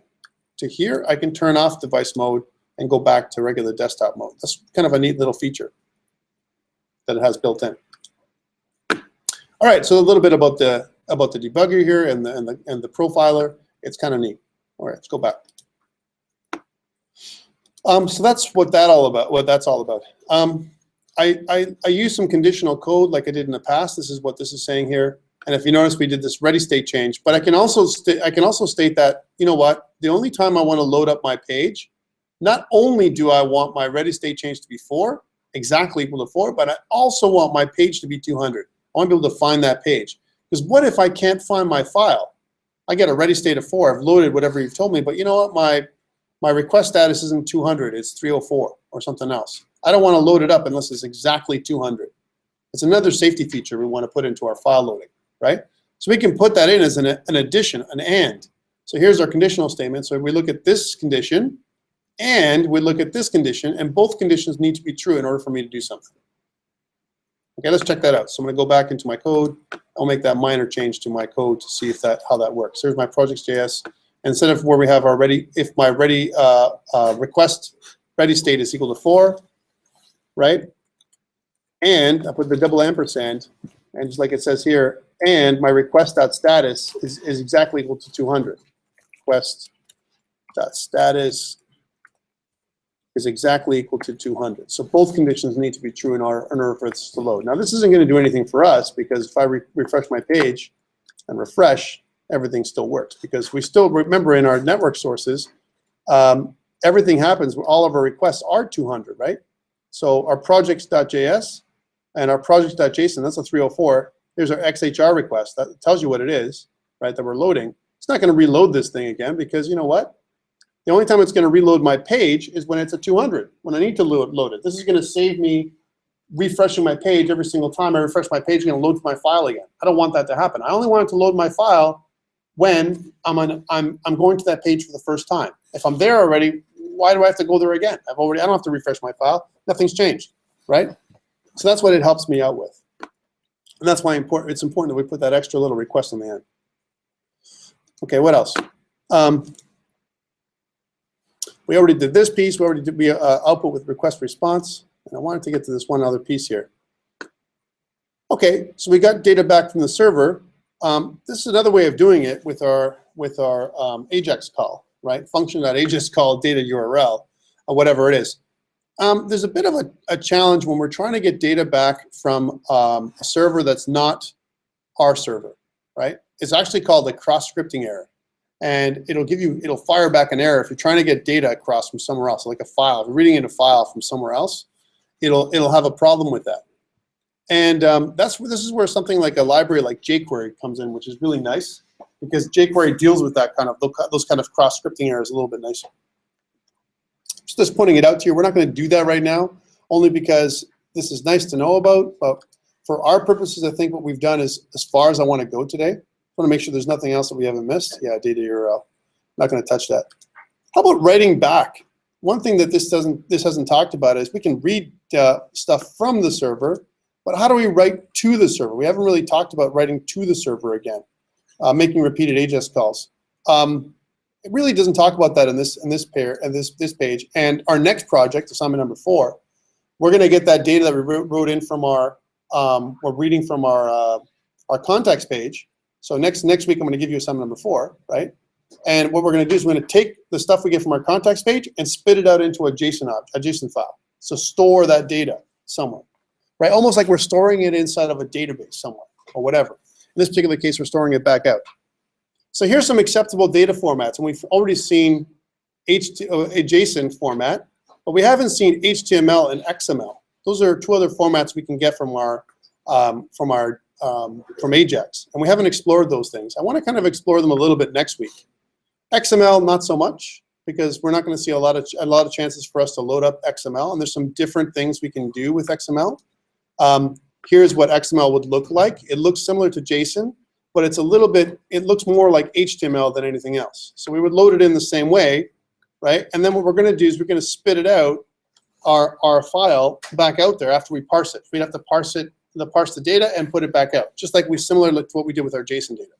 to here, I can turn off device mode and go back to regular desktop mode. That's kind of a neat little feature that it has built in. All right, so a little bit about the debugger here and the profiler. It's kind of neat. All right, let's go back. So that's what that's all about. I use some conditional code like I did in the past. This is what this is saying here. And if you notice, we did this ready state change. But I can also state that, you know what, the only time I want to load up my page, not only do I want my ready state change to be 4, exactly equal to 4, but I also want my page to be 200. I want to be able to find that page. Because what if I can't find my file? I get a ready state of 4. I've loaded whatever you've told me, but you know what, my request status isn't 200, it's 304 or something else. I don't want to load it up unless it's exactly 200. It's another safety feature we want to put into our file loading, right? So we can put that in as an addition, an and. So here's our conditional statement. So we look at this condition and we look at this condition, and both conditions need to be true in order for me to do something. Okay, let's check that out. So I'm going to go back into my code. I'll make that minor change to my code to see how that works. Here's my projects JS. Instead of where we have our ready, if my request ready state is equal to 4, right? And I put the double ampersand, and just like it says here, and my request.status is exactly equal to 200. Request.status is exactly equal to 200. So both conditions need to be true in order for this to load. Now this isn't going to do anything for us, because if I refresh my page and refresh, everything still works, because we still remember in our network sources, everything happens, all of our requests are 200, right? So our projects.js and our projects.json, that's a 304. Here's our XHR request. That tells you what it is, right, that we're loading. It's not going to reload this thing again, because you know what? The only time it's going to reload my page is when it's a 200, when I need to load it. This is going to save me refreshing my page every single time I refresh my page, it's going to load my file again. I don't want that to happen. I only want it to load my file when I'm going to that page for the first time. If I'm there already, why do I have to go there again? I don't have to refresh my file. Nothing's changed, right? So that's what it helps me out with. And that's why it's important that we put that extra little request on the end. Okay, what else? We already did this piece. We already did output with request response. And I wanted to get to this one other piece here. Okay, so we got data back from the server. This is another way of doing it with our AJAX call, right? Function.ajax call data URL, or whatever it is. There's a bit of a challenge when we're trying to get data back from a server that's not our server, right? It's actually called a cross-scripting error. And it'll fire back an error if you're trying to get data across from somewhere else, like a file. If you're reading in a file from somewhere else, it'll have a problem with that. And this is where something like a library like jQuery comes in, which is really nice because jQuery deals with that those kind of cross-scripting errors a little bit nicer. Just pointing it out to you. We're not going to do that right now, only because this is nice to know about. But for our purposes, I think what we've done is as far as I want to go today. I want to make sure there's nothing else that we haven't missed. Yeah, data URL. Not going to touch that. How about writing back? One thing that this hasn't talked about is we can read stuff from the server, but how do we write to the server? We haven't really talked about writing to the server again, making repeated AJAX calls. It really doesn't talk about that in this page. And our next project, assignment number 4, we're going to get that data that we wrote in from our we're reading from our context page. So next week I'm going to give you assignment number 4, right? And what we're going to do is we're going to take the stuff we get from our context page and spit it out into a JSON file. So store that data somewhere, right? Almost like we're storing it inside of a database somewhere or whatever. In this particular case, we're storing it back out. So here's some acceptable data formats, and we've already seen a JSON format, but we haven't seen HTML and XML. Those are 2 other formats we can get from AJAX, and we haven't explored those things. I want to kind of explore them a little bit next week. XML, not so much, because we're not going to see a lot of chances for us to load up XML, and there's some different things we can do with XML. Here's what XML would look like. It looks similar to JSON, but it looks more like HTML than anything else. So we would load it in the same way, right? And then what we're going to do is we're going to spit it out, our file back out there after we parse it. We'd have to parse the data and put it back out, just like similar to what we did with our JSON data.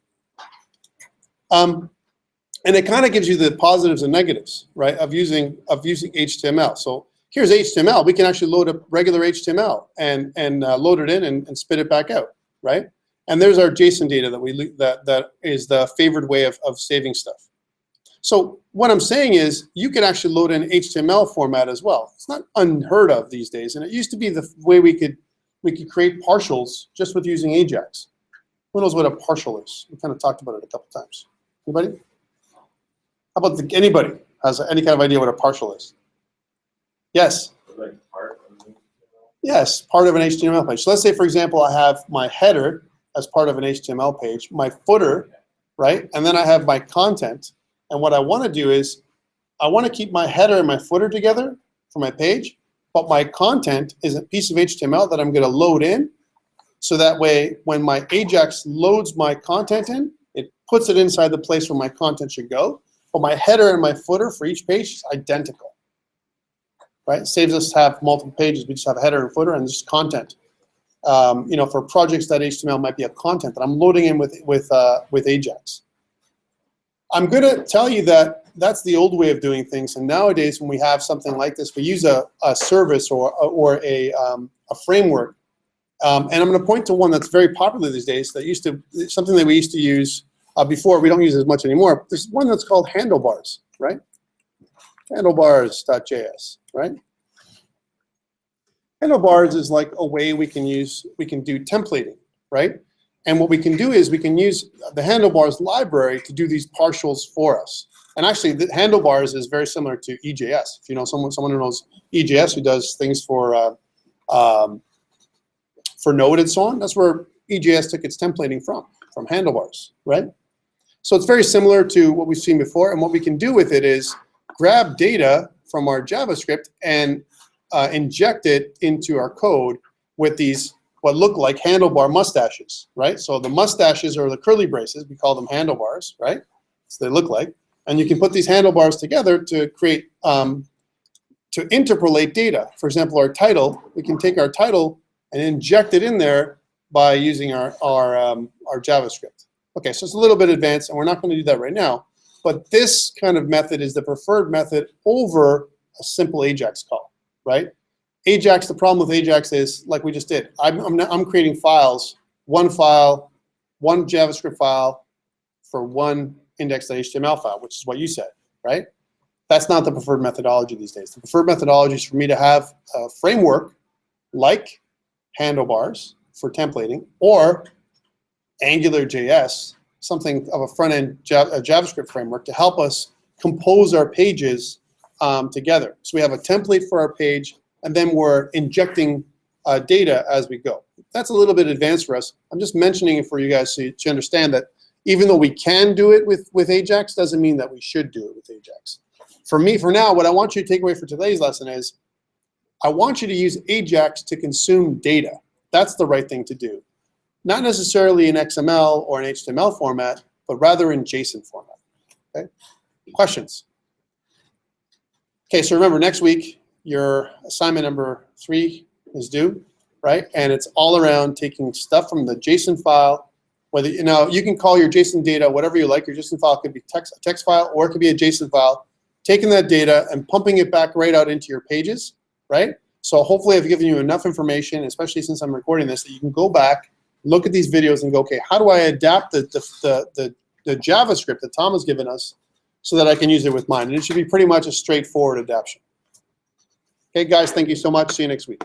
And it kind of gives you the positives and negatives, right, of using HTML. So here's HTML. We can actually load up regular HTML and load it in and spit it back out, right? And there's our JSON data that is the favored way of saving stuff. So what I'm saying is you can actually load in HTML format as well. It's not unheard of these days, and it used to be the way we could create partials just with using AJAX. Who knows what a partial is? We kind of talked about it a couple times. Anybody? How about anybody has any kind of idea what a partial is? Yes? Like part of the, Yes, part of an HTML page. So let's say, for example, I have my header as part of an HTML page, my footer, right? And then I have my content. And what I want to do is I want to keep my header and my footer together for my page, but my content is a piece of HTML that I'm going to load in. So that way, when my AJAX loads my content in, it puts it inside the place where my content should go. But my header and my footer for each page is identical, right? It saves us to have multiple pages. We just have a header and footer and just content. For projects.html might be a content that I'm loading in with AJAX. I'm going to tell you that that's the old way of doing things. And nowadays, when we have something like this, we use a service or a framework. And I'm going to point to one that's very popular these days. Something that we used to use before. We don't use it as much anymore. There's one that's called Handlebars, right? Handlebars.js, right? Handlebars is like a way we can do templating, right? And what we can do is we can use the Handlebars library to do these partials for us. And actually, the Handlebars is very similar to EJS. If you know someone who knows EJS who does things for Node and so on, that's where EJS took its templating from Handlebars, right? So it's very similar to what we've seen before. And what we can do with it is grab data from our JavaScript and inject it into our code with these what look like handlebar mustaches, right? So the mustaches or the curly braces, we call them handlebars, right? So they look like. And you can put these handlebars together to create, to interpolate data. For example, our title, we can take our title and inject it in there by using our JavaScript. Okay, so it's a little bit advanced, and we're not going to do that right now. But this kind of method is the preferred method over a simple AJAX call, right? AJAX, the problem with AJAX is, like we just did, I'm creating files, one JavaScript file for one index.html file, which is what you said, right? That's not the preferred methodology these days. The preferred methodology is for me to have a framework like Handlebars for templating, or AngularJS, something of a front-end JavaScript framework to help us compose our pages together. So we have a template for our page, and then we're injecting data as we go. That's a little bit advanced for us. I'm just mentioning it for you guys so to understand that even though we can do it with AJAX, doesn't mean that we should do it with AJAX. For me, for now, what I want you to take away for today's lesson is I want you to use AJAX to consume data. That's the right thing to do. Not necessarily in XML or an HTML format, but rather in JSON format. Okay? Questions? Okay, so remember, next week, your assignment number 3 is due, right? And it's all around taking stuff from the JSON file. Whether you can call your JSON data whatever you like. Your JSON file could be a text file, or it could be a JSON file. Taking that data and pumping it back right out into your pages, right? So hopefully I've given you enough information, especially since I'm recording this, that you can go back, look at these videos and go, okay, how do I adapt the JavaScript that Tom has given us so that I can use it with mine? And it should be pretty much a straightforward adaptation. Okay, guys, thank you so much. See you next week.